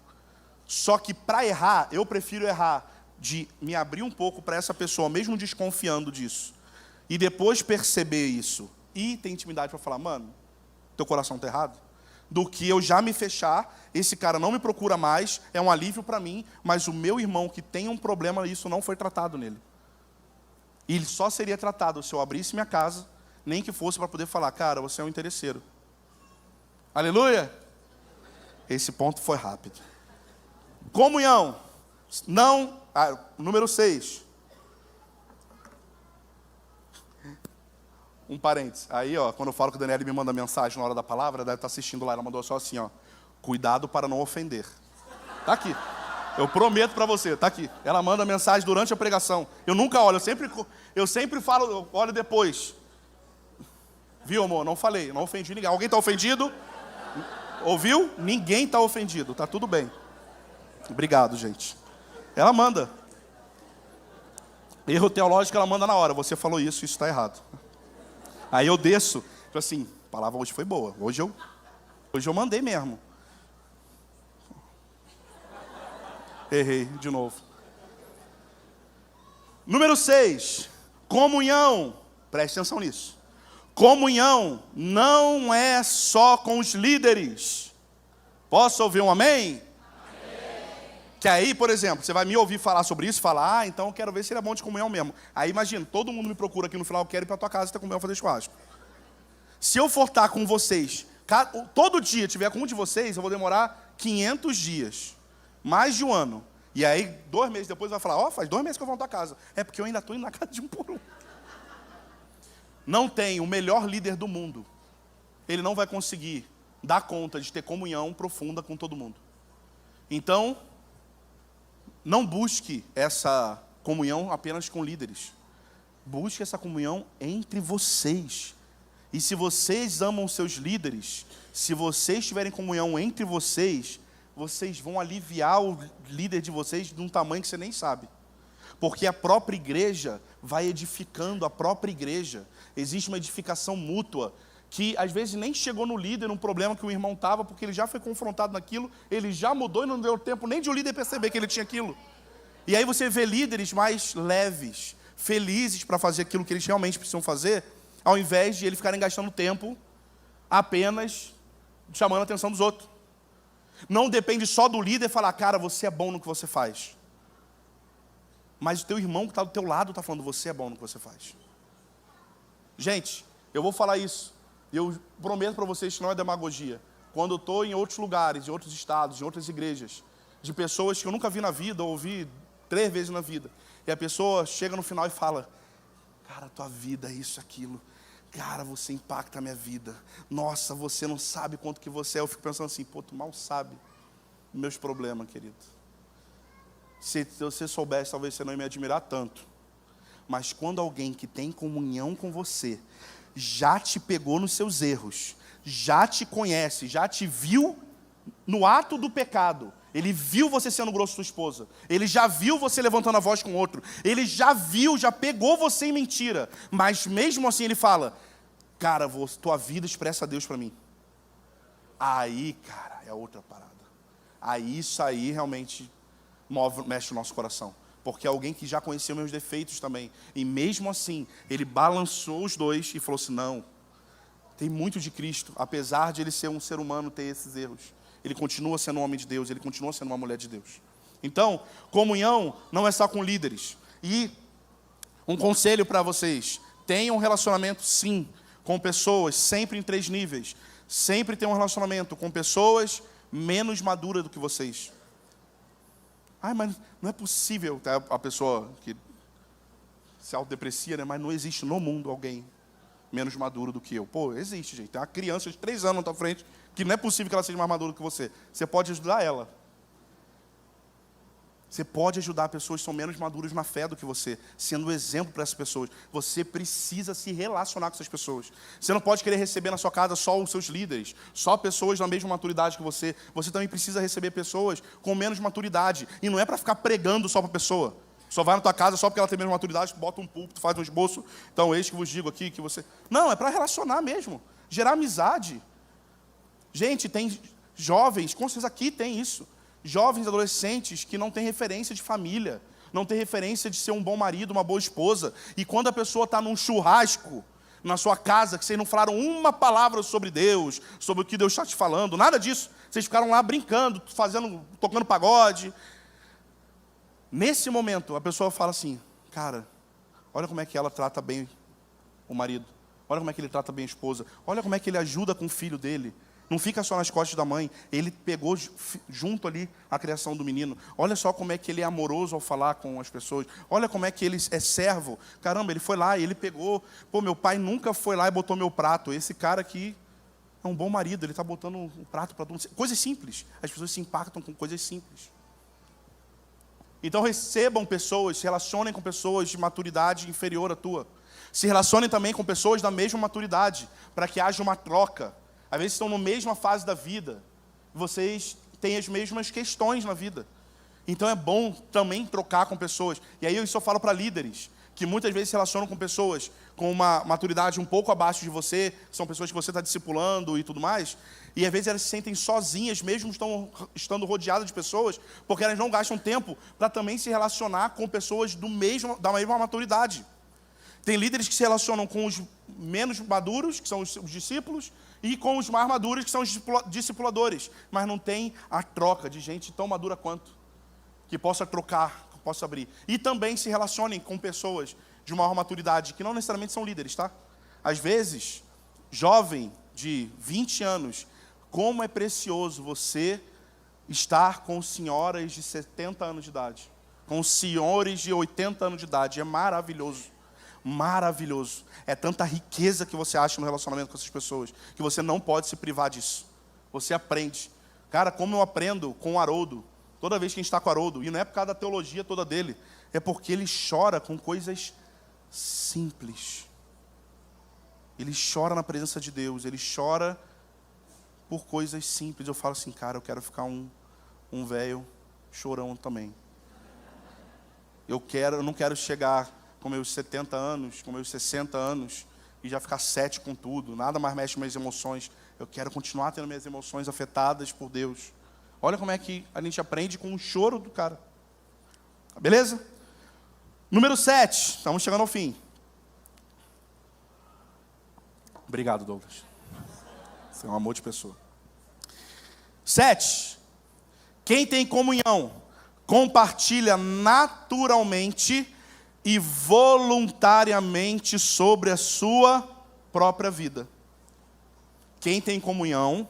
Só que para errar, eu prefiro errar de me abrir um pouco para essa pessoa, mesmo desconfiando disso. E depois perceber isso. E ter intimidade para falar, mano, teu coração está errado. Do que eu já me fechar, esse cara não me procura mais, é um alívio para mim, mas o meu irmão que tem um problema, isso não foi tratado nele. E ele só seria tratado se eu abrisse minha casa, nem que fosse para poder falar, cara, você é um interesseiro. Aleluia! Esse ponto foi rápido. Comunhão. Não. Número 6. Um parênteses. Aí, ó, quando eu falo que o Daniel me manda mensagem na hora da palavra, deve estar assistindo lá, ela mandou só assim, ó. Cuidado para não ofender. Tá aqui. Eu prometo para você, tá aqui. Ela manda mensagem durante a pregação. Eu nunca olho, eu sempre falo, eu olho depois. Viu, amor? Não falei, não ofendi ninguém. Alguém está ofendido? Ouviu? Ninguém está ofendido, tá tudo bem. Obrigado, gente. Ela manda. Erro teológico, ela manda na hora. Você falou isso está errado. Aí eu desço, tipo assim, a palavra hoje foi boa. Hoje eu mandei mesmo. Errei de novo. Número 6. Comunhão. Preste atenção nisso. Comunhão não é só com os líderes. Posso ouvir um amém? Que aí, por exemplo, você vai me ouvir falar sobre isso, falar, então eu quero ver se ele é bom de comunhão mesmo. Aí imagina, todo mundo me procura aqui no final, eu quero ir para tua casa ter comunhão, fazer churrasco. Se eu for estar com vocês, todo dia tiver com um de vocês, eu vou demorar 500 dias. Mais de um ano. E aí, 2 meses depois, vai falar, faz 2 meses que eu vou na tua casa. É porque eu ainda estou indo na casa de um por um. Não tem o melhor líder do mundo. Ele não vai conseguir dar conta de ter comunhão profunda com todo mundo. Então, não busque essa comunhão apenas com líderes. Busque essa comunhão entre vocês. E se vocês amam seus líderes, se vocês tiverem comunhão entre vocês, vocês vão aliviar o líder de vocês de um tamanho que você nem sabe. Porque a própria igreja vai edificando a própria igreja. Existe uma edificação mútua que às vezes nem chegou no líder, um problema que o irmão estava, porque ele já foi confrontado naquilo, ele já mudou e não deu tempo nem de o líder perceber que ele tinha aquilo. E aí você vê líderes mais leves, felizes para fazer aquilo que eles realmente precisam fazer, ao invés de eles ficarem gastando tempo apenas chamando a atenção dos outros. Não depende só do líder falar, cara, você é bom no que você faz. Mas o teu irmão que está do teu lado está falando, você é bom no que você faz. Gente, eu vou falar isso. E eu prometo para vocês que não é demagogia. Quando eu estou em outros lugares, em outros estados, em outras igrejas, de pessoas que eu nunca vi na vida, ou ouvi 3 vezes na vida, e a pessoa chega no final e fala, cara, tua vida é isso, aquilo. Cara, você impacta a minha vida. Nossa, você não sabe quanto que você é. Eu fico pensando assim, pô, tu mal sabe meus problemas, querido. Se você soubesse, talvez você não ia me admirar tanto. Mas quando alguém que tem comunhão com você, já te pegou nos seus erros, já te conhece, já te viu no ato do pecado, ele viu você sendo grosso com sua esposa, ele já viu você levantando a voz com outro, ele já viu, já pegou você em mentira, mas mesmo assim ele fala, cara, tua vida expressa a Deus para mim. Aí, cara, é outra parada. Aí isso aí realmente mexe o nosso coração. Porque é alguém que já conhecia meus defeitos também. E mesmo assim, ele balançou os dois e falou assim, não, tem muito de Cristo. Apesar de ele ser um ser humano, ter esses erros. Ele continua sendo um homem de Deus, ele continua sendo uma mulher de Deus. Então, comunhão não é só com líderes. E um conselho para vocês, tenham um relacionamento sim, com pessoas, sempre em 3 níveis. Sempre tenham um relacionamento com pessoas menos maduras do que vocês. Ai, mas não é possível, tá? A pessoa que se autodeprecia, né? Mas não existe no mundo alguém menos maduro do que eu. Pô, existe, gente. Tem uma criança de 3 anos na tua frente que não é possível que ela seja mais madura que você. Você pode ajudar ela. Você pode ajudar pessoas que são menos maduras na fé do que você, sendo exemplo para essas pessoas. Você precisa se relacionar com essas pessoas. Você não pode querer receber na sua casa só os seus líderes, só pessoas da mesma maturidade que você. Você também precisa receber pessoas com menos maturidade. E não é para ficar pregando só para a pessoa. Só vai na tua casa só porque ela tem menos maturidade, tu bota um púlpito, faz um esboço. Então, eis que vos digo aqui que você... Não, é para relacionar mesmo. Gerar amizade. Gente, tem jovens, com certeza aqui tem isso. Jovens adolescentes que não têm referência de família, não têm referência de ser um bom marido, uma boa esposa. E quando a pessoa está num churrasco na sua casa, que vocês não falaram uma palavra sobre Deus, sobre o que Deus está te falando, nada disso. Vocês ficaram lá brincando, tocando pagode. Nesse momento, a pessoa fala assim, cara, olha como é que ela trata bem o marido. Olha como é que ele trata bem a esposa. Olha como é que ele ajuda com o filho dele. Não fica só nas costas da mãe. Ele pegou junto ali a criação do menino. Olha só como é que ele é amoroso ao falar com as pessoas. Olha como é que ele é servo. Caramba, ele foi lá e ele pegou. Pô, meu pai nunca foi lá e botou meu prato. Esse cara aqui é um bom marido. Ele está botando um prato para todo mundo. Coisas simples. As pessoas se impactam com coisas simples. Então recebam pessoas, se relacionem com pessoas de maturidade inferior à tua. Se relacionem também com pessoas da mesma maturidade, para que haja uma troca. Às vezes estão na mesma fase da vida, vocês têm as mesmas questões na vida. Então é bom também trocar com pessoas. E aí eu só falo para líderes, que muitas vezes se relacionam com pessoas com uma maturidade um pouco abaixo de você, são pessoas que você está discipulando e tudo mais, e às vezes elas se sentem sozinhas, mesmo estando rodeadas de pessoas, porque elas não gastam tempo para também se relacionar com pessoas da mesma maturidade. Tem líderes que se relacionam com os menos maduros, que são os discípulos, e com os mais maduros, que são os discipuladores. Mas não tem a troca de gente tão madura quanto, que possa trocar, que possa abrir. E também se relacionem com pessoas de maior maturidade, que não necessariamente são líderes, tá? Às vezes, jovem de 20 anos, como é precioso você estar com senhoras de 70 anos de idade, com senhores de 80 anos de idade. É maravilhoso. Maravilhoso. É tanta riqueza que você acha no relacionamento com essas pessoas, que você não pode se privar disso. Você aprende. Cara, como eu aprendo com o Haroldo, toda vez que a gente está com o Haroldo, e não é por causa da teologia toda dele, é porque ele chora com coisas simples. Ele chora na presença de Deus, ele chora por coisas simples. Eu falo assim, cara, eu quero ficar um velho chorão também. Eu não quero chegar com meus 70 anos, com meus 60 anos, e já ficar 7 com tudo, nada mais mexe com minhas emoções. Eu quero continuar tendo minhas emoções afetadas por Deus. Olha como é que a gente aprende com o choro do cara. Beleza? Número 7, estamos chegando ao fim. Obrigado, Douglas. Você é um amor de pessoa. 7. Quem tem comunhão, compartilha naturalmente e voluntariamente sobre a sua própria vida. Quem tem comunhão,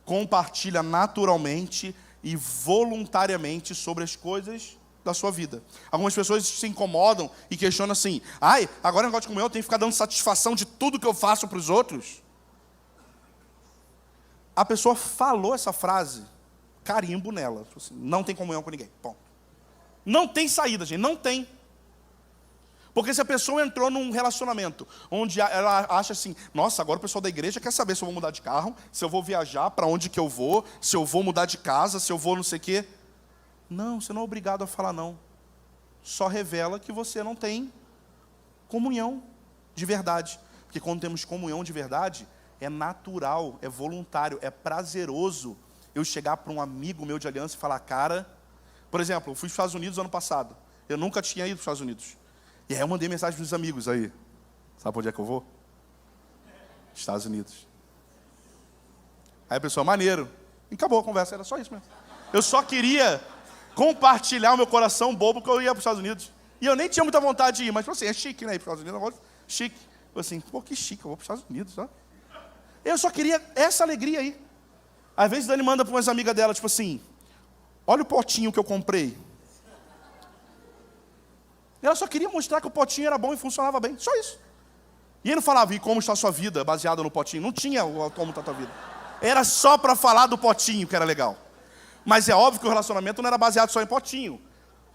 compartilha naturalmente e voluntariamente sobre as coisas da sua vida. Algumas pessoas se incomodam e questionam assim, agora o negócio de comunhão eu tenho que ficar dando satisfação de tudo que eu faço para os outros. A pessoa falou essa frase, carimbo nela. Assim, não tem comunhão com ninguém. Ponto. Não tem saída, gente, não tem. Porque se a pessoa entrou num relacionamento onde ela acha assim, nossa, agora o pessoal da igreja quer saber se eu vou mudar de carro, se eu vou viajar, para onde que eu vou, se eu vou mudar de casa, se eu vou não sei o quê. Não, você não é obrigado a falar não. Só revela que você não tem comunhão de verdade. Porque quando temos comunhão de verdade, É natural, é voluntário, é prazeroso eu chegar para um amigo meu de aliança e falar, cara... Por exemplo, eu fui para os Estados Unidos ano passado. Eu nunca tinha ido para os Estados Unidos. E aí eu mandei mensagem para os amigos aí. Sabe para onde é que eu vou? Estados Unidos. Aí a pessoa, maneiro. E acabou a conversa, era só isso mesmo. Eu só queria compartilhar o meu coração bobo que eu ia para os Estados Unidos. E eu nem tinha muita vontade de ir, mas assim, é chique, né? Ir para os Estados Unidos, agora, chique. Eu assim, pô, que chique, eu vou para os Estados Unidos, tá? Eu só queria essa alegria aí. Às vezes Dani manda para umas amigas dela, tipo assim, olha o potinho que eu comprei. Ela só queria mostrar que o potinho era bom e funcionava bem, só isso. E ele não falava, e como está a sua vida, baseado no potinho. Não tinha o como está a tua vida. Era só para falar do potinho, que era legal. Mas é óbvio que o relacionamento não era baseado só em potinho.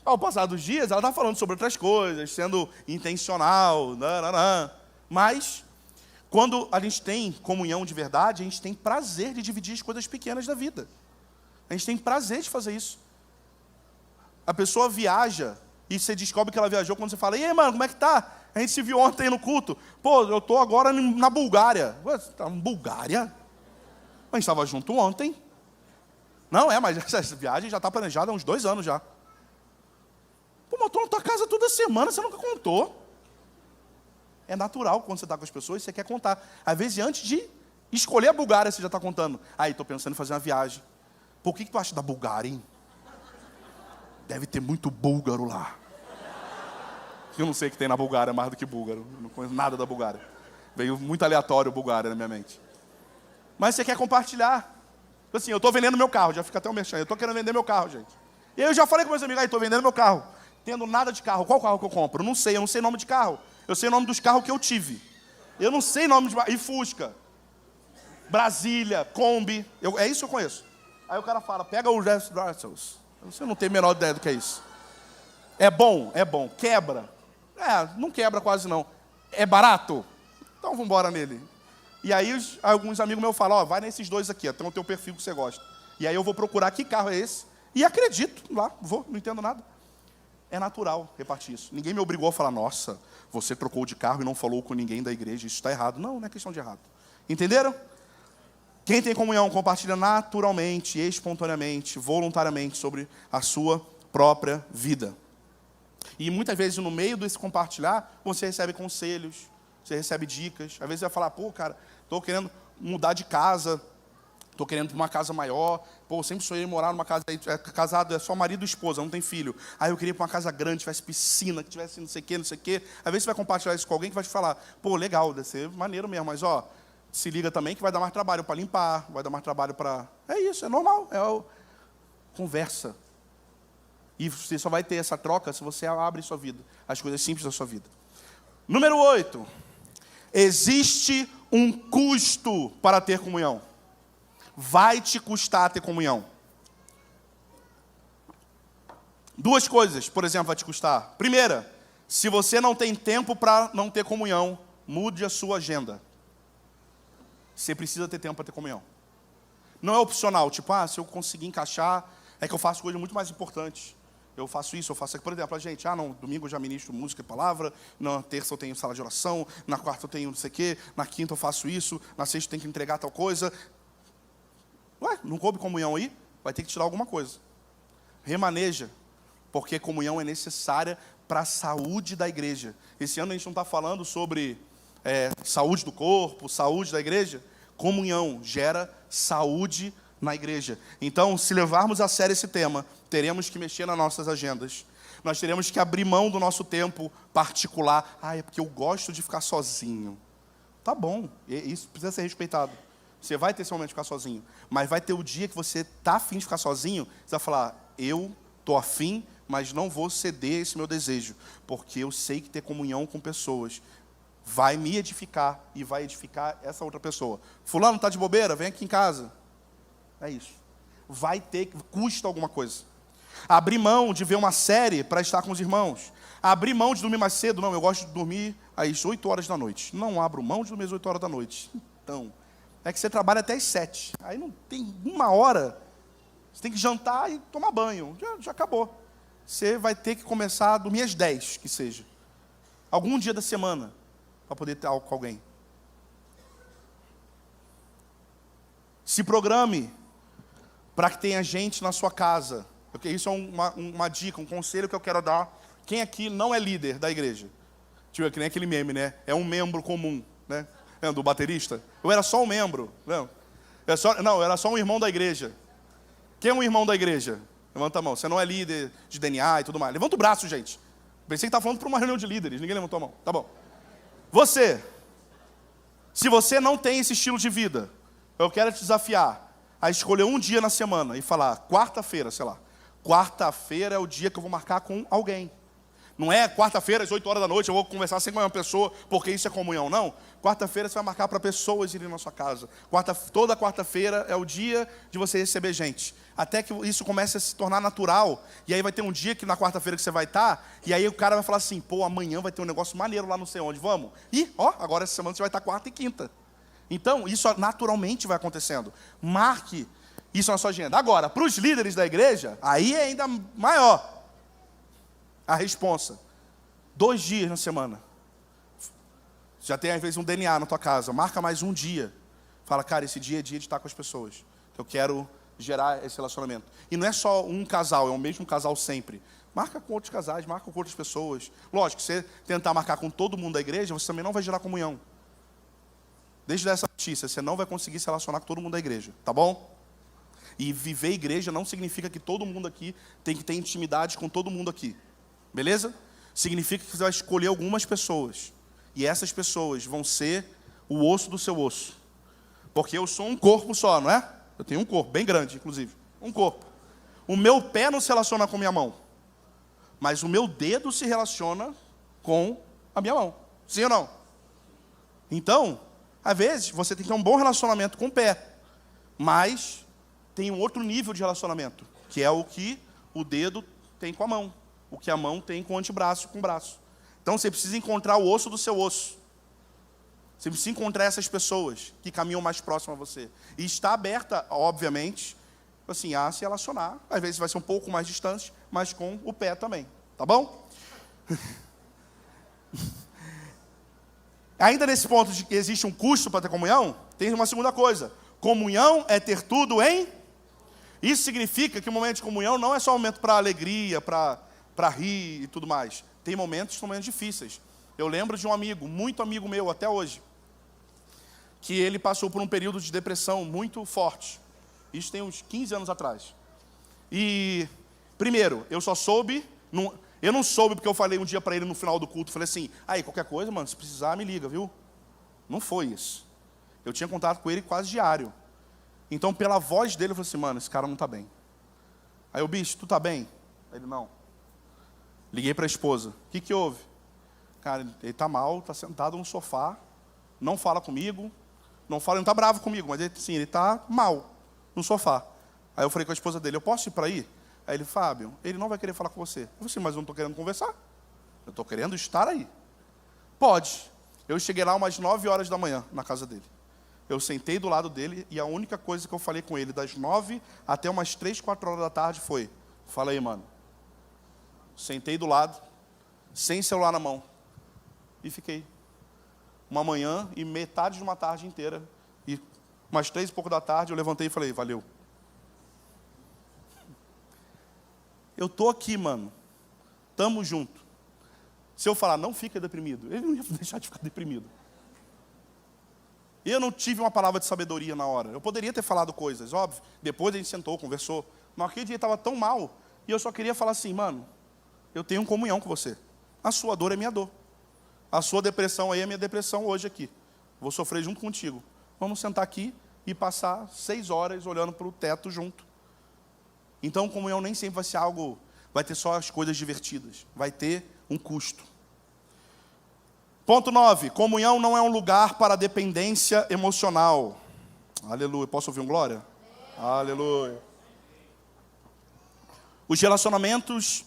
Ao passar dos dias, ela estava falando sobre outras coisas, sendo intencional. Mas, quando a gente tem comunhão de verdade, a gente tem prazer de dividir as coisas pequenas da vida. A gente tem prazer de fazer isso. A pessoa viaja e você descobre que ela viajou quando você fala, e aí, mano, como é que tá? A gente se viu ontem no culto. Pô, eu tô agora na Bulgária. Ué, você tá na Bulgária? A gente estava junto ontem. Não, mas essa viagem já está planejada há uns 2 anos já. Pô, mas eu tô na tua casa toda semana, você nunca contou. É natural quando você está com as pessoas, você quer contar. Às vezes, antes de escolher a Bulgária, você já está contando. Aí, estou pensando em fazer uma viagem. Pô, o que tu acha da Bulgária, hein? Deve ter muito búlgaro lá. Eu não sei o que tem na Bulgária mais do que búlgaro. Eu não conheço nada da Bulgária. Veio muito aleatório Bulgária na minha mente. Mas você quer compartilhar. Assim, eu estou vendendo meu carro, já fica até o merchan. Eu estou querendo vender meu carro, gente. E aí eu já falei com meus amigos, aí estou vendendo meu carro. Tendo nada de carro. Qual carro que eu compro? Eu não sei nome de carro. Eu sei o nome dos carros que eu tive. Eu não sei nome de... E Fusca. Brasília, Kombi. É isso que eu conheço. Aí o cara fala, pega o Jeff Brussels. Você não tem a menor ideia do que é isso. É bom. Quebra. Não quebra quase não. É barato? Então vamos embora nele. E aí alguns amigos meus falam, vai nesses 2 aqui, tem o teu perfil que você gosta. E aí eu vou procurar que carro é esse. E acredito, lá, não entendo nada. É natural repartir isso. Ninguém me obrigou a falar, nossa, você trocou de carro e não falou com ninguém da igreja, isso está errado. Não é questão de errado. Entenderam? Quem tem comunhão compartilha naturalmente, espontaneamente, voluntariamente sobre a sua própria vida. E muitas vezes no meio desse compartilhar, você recebe conselhos, você recebe dicas. Às vezes você vai falar, pô, cara, estou querendo mudar de casa, estou querendo uma casa maior. Pô, eu sempre sonhei em morar numa casa, casado, é só marido e esposa, não tem filho. Aí eu queria ir para uma casa grande, tivesse piscina, que tivesse não sei o quê. Às vezes você vai compartilhar isso com alguém que vai te falar, pô, legal, deve ser maneiro mesmo, mas se liga também que vai dar mais trabalho para limpar, vai dar mais trabalho para... É isso, é normal, conversa. E você só vai ter essa troca se você abre sua vida, as coisas simples da sua vida. Número 8. Existe um custo para ter comunhão. Vai te custar ter comunhão. 2 coisas, por exemplo, vai te custar. Primeira, se você não tem tempo para não ter comunhão, mude a sua agenda. Você precisa ter tempo para ter comunhão. Não é opcional, tipo, se eu conseguir encaixar, é que eu faço coisas muito mais importantes. Eu faço isso, eu faço aquilo. Por exemplo, a gente, não, domingo eu já ministro música e palavra, na terça eu tenho sala de oração, na quarta eu tenho não sei o quê, na quinta eu faço isso, na sexta eu tenho que entregar tal coisa. Ué, não coube comunhão aí? Vai ter que tirar alguma coisa. Remaneja, porque comunhão é necessária para a saúde da igreja. Esse ano a gente não está falando sobre saúde do corpo, saúde da igreja. Comunhão gera saúde na igreja. Então, se levarmos a sério esse tema, teremos que mexer nas nossas agendas. Nós teremos que abrir mão do nosso tempo particular. É porque eu gosto de ficar sozinho. Tá bom, isso precisa ser respeitado. Você vai ter esse momento de ficar sozinho. Mas vai ter o dia que você está afim de ficar sozinho, você vai falar, eu estou afim, mas não vou ceder esse meu desejo. Porque eu sei que ter comunhão com pessoas vai me edificar e vai edificar essa outra pessoa. Fulano, está de bobeira? Vem aqui em casa. É isso. Vai ter, custa alguma coisa. Abrir mão de ver uma série para estar com os irmãos. Abrir mão de dormir mais cedo. Não, eu gosto de dormir às 8 horas da noite. Não abro mão de dormir às 8 horas da noite. Então, é que você trabalha até às 7. Aí não tem 1 hora. Você tem que jantar e tomar banho. Já acabou. Você vai ter que começar a dormir às 10, que seja. Algum dia da semana, para poder estar com alguém. Se programe para que tenha gente na sua casa. Isso é uma dica, um conselho que eu quero dar. Quem aqui não é líder da igreja? Tipo, que nem aquele meme, né? É um membro comum, né? Do baterista. Eu era só um membro. Não, eu era só um irmão da igreja. Quem é um irmão da igreja? Levanta a mão. Você não é líder de DNA e tudo mais. Levanta o braço, gente. Pensei que estava falando para uma reunião de líderes. Ninguém levantou a mão. Tá bom. Você, se você não tem esse estilo de vida, eu quero te desafiar a escolher um dia na semana e falar, quarta-feira, sei lá. Quarta-feira é o dia que eu vou marcar com alguém. Não é quarta-feira, às 8 horas da noite, eu vou conversar sempre com uma pessoa, porque isso é comunhão, não. Quarta-feira você vai marcar para pessoas irem na sua casa. Toda quarta-feira é o dia de você receber gente. Até que isso comece a se tornar natural. E aí vai ter um dia que na quarta-feira que você vai estar, e aí o cara vai falar assim, pô, amanhã vai ter um negócio maneiro lá não sei onde, vamos? E, agora essa semana você vai estar quarta e quinta. Então, isso naturalmente vai acontecendo. Marque isso na sua agenda. Agora, para os líderes da igreja, aí é ainda maior a responsa. 2 dias na semana. Já tem às vezes um DNA na tua casa. Marca mais um dia. Fala, cara, esse dia é dia de estar com as pessoas. Eu quero gerar esse relacionamento. E não é só um casal, é o mesmo casal sempre. Marca com outros casais, marca com outras pessoas. Lógico, se você tentar marcar com todo mundo da igreja, você também não vai gerar comunhão. Desde essa notícia, você não vai conseguir se relacionar com todo mundo da igreja. Tá bom? E viver igreja não significa que todo mundo aqui tem que ter intimidade com todo mundo aqui. Beleza? Significa que você vai escolher algumas pessoas. E essas pessoas vão ser o osso do seu osso. Porque eu sou um corpo só, não é? Eu tenho um corpo, bem grande, inclusive. Um corpo. O meu pé não se relaciona com a minha mão. Mas o meu dedo se relaciona com a minha mão. Sim ou não? Então, às vezes, você tem que ter um bom relacionamento com o pé. Mas tem um outro nível de relacionamento. Que é o que o dedo tem com a mão. O que a mão tem com o antebraço, com o braço. Então você precisa encontrar o osso do seu osso. Você precisa encontrar essas pessoas que caminham mais próximo a você. E está aberta, obviamente, assim, a se relacionar. Às vezes vai ser um pouco mais distante, mas com o pé também. Tá bom? Ainda nesse ponto de que existe um custo para ter comunhão, tem uma segunda coisa. Comunhão é ter tudo em... Isso significa que o momento de comunhão não é só um momento para alegria, para rir e tudo mais. Tem momentos que são momentos difíceis. Eu lembro de um amigo, muito amigo meu até hoje, que ele passou por um período de depressão muito forte. Isso tem uns 15 anos atrás. E, primeiro, eu não soube porque eu falei um dia para ele no final do culto, falei assim, aí, qualquer coisa, mano, se precisar, me liga, viu? Não foi isso. Eu tinha contato com ele quase diário. Então, pela voz dele, eu falei assim, mano, esse cara não está bem. Aí eu, bicho, tu tá bem? Aí ele, não. Liguei para a esposa. O que houve? Cara, ele está mal, está sentado no sofá, não fala comigo, ele não está bravo comigo, mas ele está mal no sofá. Aí eu falei com a esposa dele, eu posso ir para aí? Aí ele, Fábio, ele não vai querer falar com você. Eu falei assim, mas eu não estou querendo conversar. Eu estou querendo estar aí. Pode. Eu cheguei lá umas 9 horas da manhã na casa dele. Eu sentei do lado dele e a única coisa que eu falei com ele das 9 até umas 3, 4 horas da tarde foi, fala aí, mano. Sentei do lado, sem celular na mão. E fiquei. Uma manhã e metade de uma tarde inteira. E umas 3 e pouco da tarde eu levantei e falei, valeu. Eu tô aqui, mano. Tamo junto. Se eu falar, não fica deprimido, ele não ia deixar de ficar deprimido. Eu não tive uma palavra de sabedoria na hora. Eu poderia ter falado coisas, óbvio. Depois a gente sentou, conversou. Mas aquele dia estava tão mal. E eu só queria falar assim, mano, eu tenho comunhão com você. A sua dor é minha dor. A sua depressão aí é minha depressão hoje aqui. Vou sofrer junto contigo. Vamos sentar aqui e passar 6 horas olhando para o teto junto. Então, comunhão nem sempre vai ser algo... Vai ter só as coisas divertidas. Vai ter um custo. Ponto 9. Comunhão não é um lugar para dependência emocional. Aleluia. Posso ouvir um glória? Aleluia. Os relacionamentos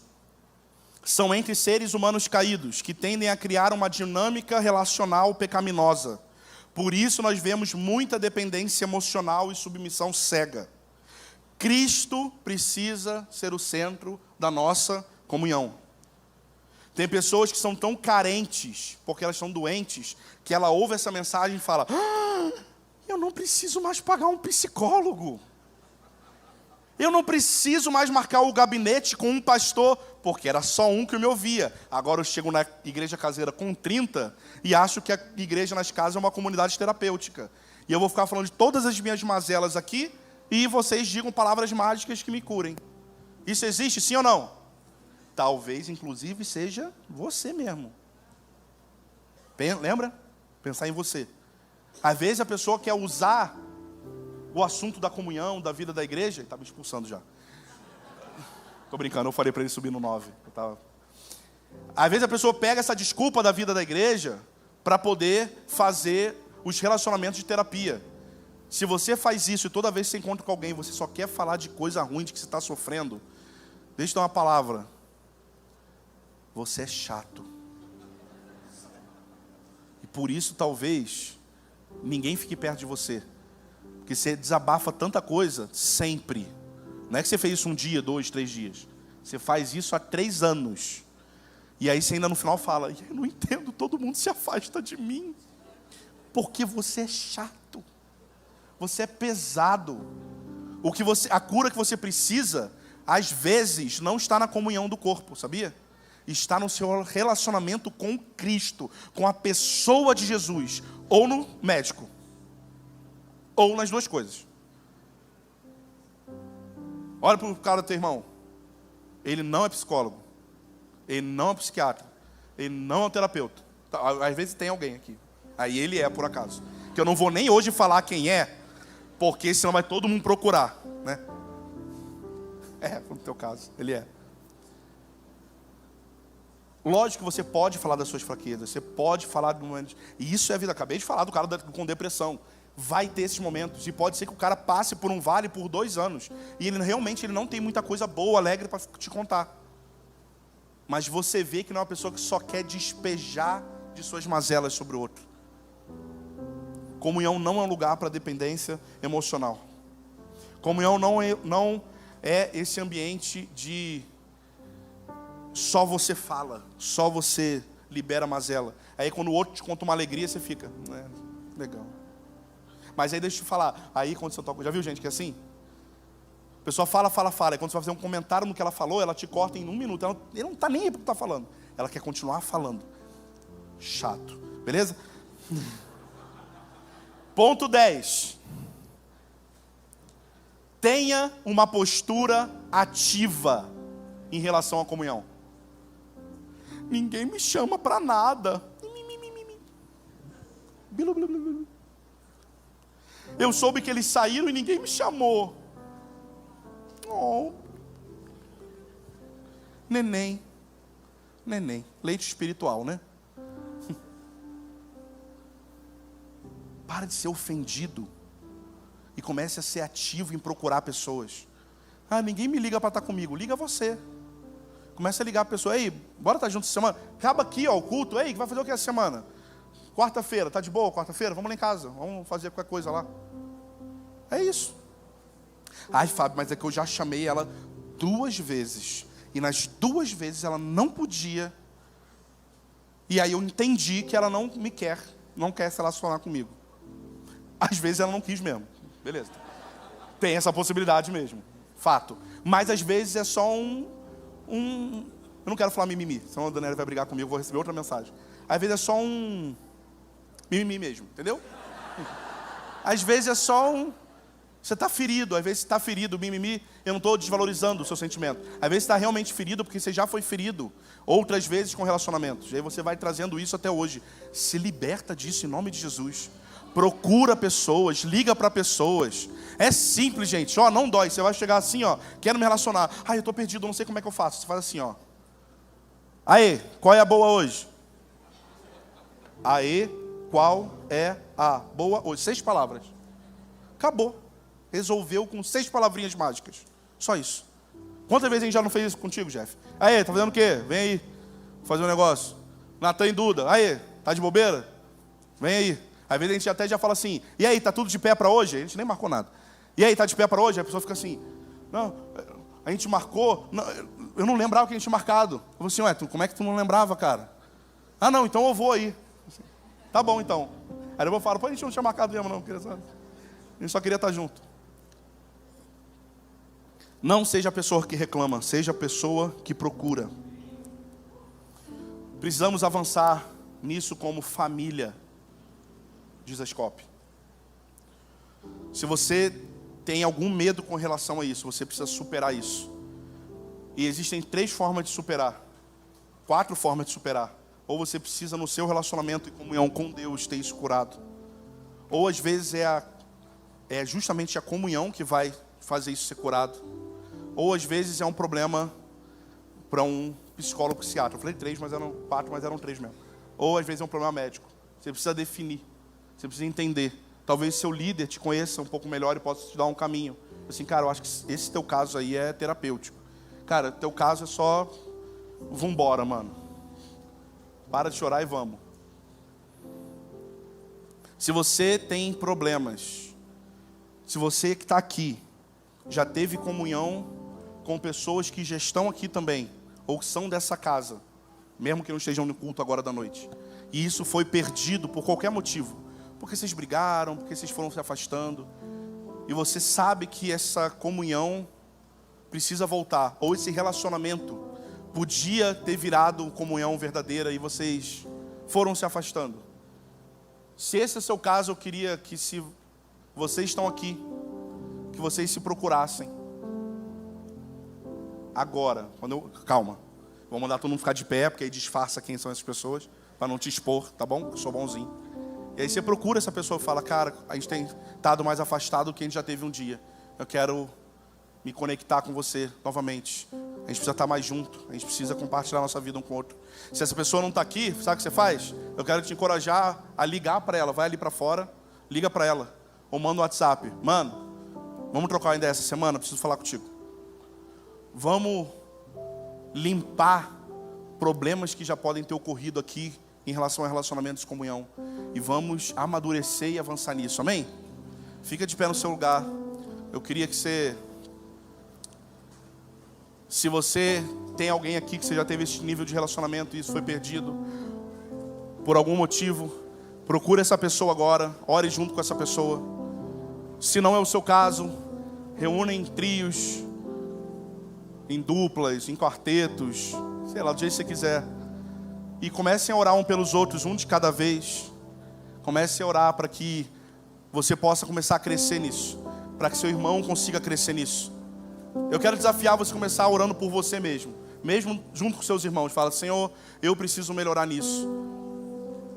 são entre seres humanos caídos, que tendem a criar uma dinâmica relacional pecaminosa. Por isso nós vemos muita dependência emocional e submissão cega. Cristo precisa ser o centro da nossa comunhão. Tem pessoas que são tão carentes, porque elas são doentes, que ela ouve essa mensagem e fala, Eu não preciso mais pagar um psicólogo. Eu não preciso mais marcar o gabinete com um pastor, porque era só um que me ouvia. Agora eu chego na igreja caseira com 30 e acho que a igreja nas casas é uma comunidade terapêutica. E eu vou ficar falando de todas as minhas mazelas aqui e vocês digam palavras mágicas que me curem. Isso existe, sim ou não? Talvez, inclusive, seja você mesmo. Lembra? Pensar em você. Às vezes a pessoa quer usar o assunto da comunhão, da vida da igreja, ele está me expulsando já. Estou brincando, eu falei para ele subir no 9. Às vezes a pessoa pega essa desculpa da vida da igreja para poder fazer os relacionamentos de terapia. Se você faz isso e toda vez que você encontra com alguém, você só quer falar de coisa ruim, de que você está sofrendo, deixa eu dar uma palavra. Você é chato. E por isso, talvez, ninguém fique perto de você. Porque você desabafa tanta coisa sempre. Não é que você fez isso um dia, 2, 3 dias. Você faz isso há 3 anos. E aí você ainda no final fala, eu não entendo, todo mundo se afasta de mim. Porque você é chato. Você é pesado. A cura que você precisa, às vezes, não está na comunhão do corpo, sabia? Está no seu relacionamento com Cristo, com a pessoa de Jesus, ou no médico, ou nas duas coisas. Olha para o cara do teu irmão. Ele não é psicólogo, ele não é psiquiatra, ele não é um terapeuta. Às vezes tem alguém aqui, aí ele é por acaso. Que eu não vou nem hoje falar quem é, porque senão vai todo mundo procurar, né? No teu caso, ele é. Lógico que você pode falar das suas fraquezas, você pode falar de momentos. E isso é a vida. Acabei de falar do cara com depressão. Vai ter esses momentos. E pode ser que o cara passe por um vale por 2 anos. E ele realmente não tem muita coisa boa, alegre para te contar. Mas você vê que não é uma pessoa que só quer despejar de suas mazelas sobre o outro. Comunhão não é um lugar para dependência emocional. Comunhão não é esse ambiente de só você fala, só você libera mazela. Aí quando o outro te conta uma alegria, você fica, legal. Mas aí deixa eu te falar, aí quando você toca, já viu gente que é assim? A pessoa fala, e quando você vai fazer um comentário no que ela falou, ela te corta em 1 minuto. Ele não está nem aí para o que está falando. Ela quer continuar falando. Chato, beleza? Ponto 10. Tenha uma postura ativa em relação à comunhão. Ninguém me chama para nada. Eu soube que eles saíram e ninguém me chamou. Oh. Neném. Leite espiritual, né? Para de ser ofendido e comece a ser ativo em procurar pessoas. Ninguém me liga para estar comigo. Liga você. Começa a ligar a pessoa. Ei, bora estar junto essa semana. Acaba aqui, o culto. Ei, vai fazer o que essa semana? Quarta-feira, tá de boa? Quarta-feira? Vamos lá em casa. Vamos fazer qualquer coisa lá. É isso. Fábio, mas é que eu já chamei ela 2 vezes. E nas 2 vezes ela não podia. E aí eu entendi que ela não me quer. Não quer se relacionar comigo. Às vezes ela não quis mesmo. Beleza. Tem essa possibilidade mesmo. Fato. Mas às vezes é só eu não quero falar mimimi, senão a Daniela vai brigar comigo, vou receber outra mensagem. Às vezes é só mimimi mesmo, entendeu? Às vezes é só você está ferido, às vezes você está ferido, mimimi, eu não estou desvalorizando o seu sentimento. Às vezes você está realmente ferido porque você já foi ferido, outras vezes com relacionamentos. E aí você vai trazendo isso até hoje. Se liberta disso em nome de Jesus. Procura pessoas, liga para pessoas. É simples, gente. Não dói. Você vai chegar assim, quero me relacionar. Eu estou perdido, não sei como é que eu faço. Você faz assim, Aê, qual é a boa hoje? Aê, qual é a boa hoje? 6 palavras. Acabou. Resolveu com 6 palavrinhas mágicas. Só isso. Quantas vezes a gente já não fez isso contigo, Jeff? Aê, tá fazendo o quê? Vem aí. Vou fazer um negócio. Natan e Duda. Aê, tá de bobeira? Vem aí. Às vezes a gente até já fala assim, e aí, tá tudo de pé para hoje? A gente nem marcou nada. E aí, tá de pé para hoje? A pessoa fica assim, não, a gente marcou, não, eu não lembrava que a gente tinha marcado. Eu falei assim, como é que tu não lembrava, cara? Não, então eu vou aí. Tá bom, então. Aí eu falo, pô, a gente não tinha marcado mesmo não, a gente só queria estar junto. Não seja a pessoa que reclama, seja a pessoa que procura. Precisamos avançar nisso como família, diz a Scop. Se você tem algum medo com relação a isso, você precisa superar isso. E existem 3 formas de superar. 4 formas de superar. Ou você precisa no seu relacionamento e comunhão com Deus ter isso curado. Ou às vezes é justamente a comunhão que vai fazer isso ser curado. Ou às vezes é um problema para um psicólogo psiquiatra. Eu falei 3, mas eram 4, mas eram 3 mesmo. Ou às vezes é um problema médico. Você precisa definir. Você precisa entender. Talvez seu líder te conheça um pouco melhor e possa te dar um caminho. Assim, cara, eu acho que esse teu caso aí é terapêutico. Cara, teu caso é só... Vambora, mano. Para de chorar e vamos. Se você tem problemas, se você que está aqui, já teve comunhão com pessoas que já estão aqui também, ou que são dessa casa, mesmo que não estejam no culto agora da noite, e isso foi perdido por qualquer motivo, porque vocês brigaram, porque vocês foram se afastando, e você sabe que essa comunhão precisa voltar, ou esse relacionamento podia ter virado comunhão verdadeira e vocês foram se afastando. Se esse é o seu caso, eu queria que, se vocês estão aqui, que vocês se procurassem. Agora, calma, vou mandar todo mundo ficar de pé, porque aí disfarça quem são essas pessoas, para não te expor, tá bom? Eu sou bonzinho. E aí você procura essa pessoa e fala, cara, a gente tem estado mais afastado do que a gente já teve um dia. Eu quero me conectar com você novamente. A gente precisa estar mais junto. A gente precisa compartilhar nossa vida um com o outro. Se essa pessoa não está aqui, sabe o que você faz? Eu quero te encorajar a ligar para ela. Vai ali para fora, liga para ela. Ou manda um WhatsApp. Mano, vamos trocar uma ideia essa semana? Preciso falar contigo. Vamos limpar problemas que já podem ter ocorrido aqui em relação a relacionamentos de comunhão. E vamos amadurecer e avançar nisso. Amém? Fica de pé no seu lugar. Eu queria que você... Se você tem alguém aqui que você já teve esse nível de relacionamento e isso foi perdido, por algum motivo, procure essa pessoa agora, ore junto com essa pessoa. Se não é o seu caso, reúne em trios, em duplas, em quartetos, sei lá, do jeito que você quiser. E comecem a orar um pelos outros, um de cada vez. Comecem a orar para que você possa começar a crescer nisso, para que seu irmão consiga crescer nisso. Eu quero desafiar você a começar orando por você mesmo junto com seus irmãos. Fala, Senhor, eu preciso melhorar nisso.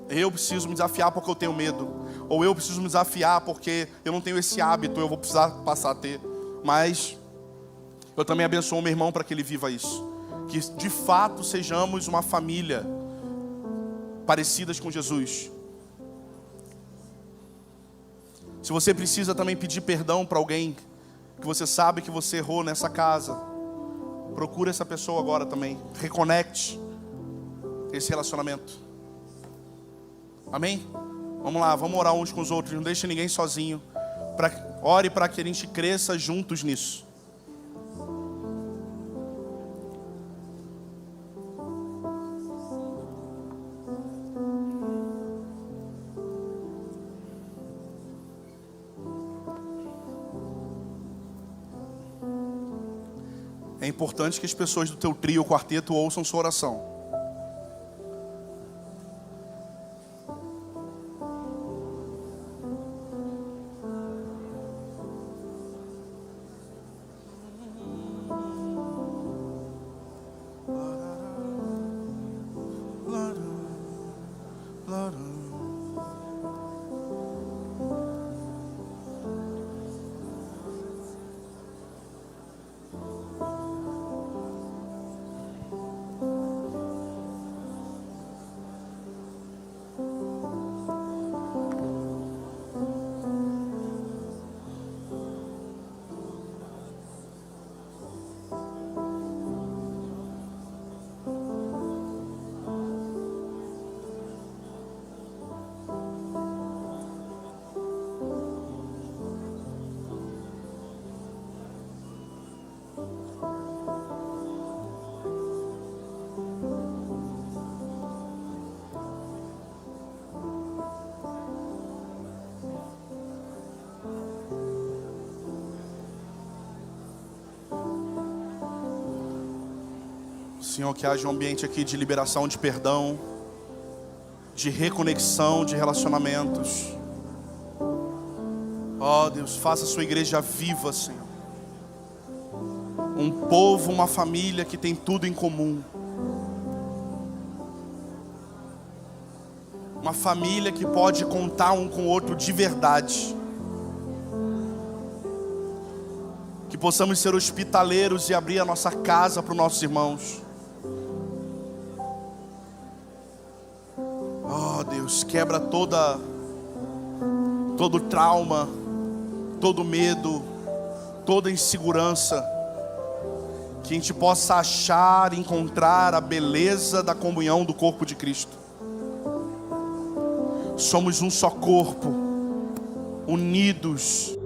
Eu preciso me desafiar porque eu tenho medo. Ou eu preciso me desafiar porque eu não tenho esse hábito, eu vou precisar passar a ter. Mas eu também abençoo o meu irmão para que ele viva isso. Que de fato sejamos uma família parecidas com Jesus. Se você precisa também pedir perdão para alguém que você sabe que você errou nessa casa, procure essa pessoa agora também. Reconecte esse relacionamento. Amém? Vamos lá, vamos orar uns com os outros. Não deixe ninguém sozinho. Ore para que a gente cresça juntos nisso. É importante que as pessoas do teu trio ou quarteto ouçam sua oração. Senhor, que haja um ambiente aqui de liberação de perdão, de reconexão de relacionamentos. Ó Deus, faça a sua igreja viva, Senhor. Um povo, uma família que tem tudo em comum. Uma família que pode contar um com o outro de verdade. Que possamos ser hospitaleiros e abrir a nossa casa para os nossos irmãos. Oh Deus, quebra todo trauma, todo medo, toda insegurança. Que a gente possa achar, encontrar a beleza da comunhão do corpo de Cristo. Somos um só corpo, unidos,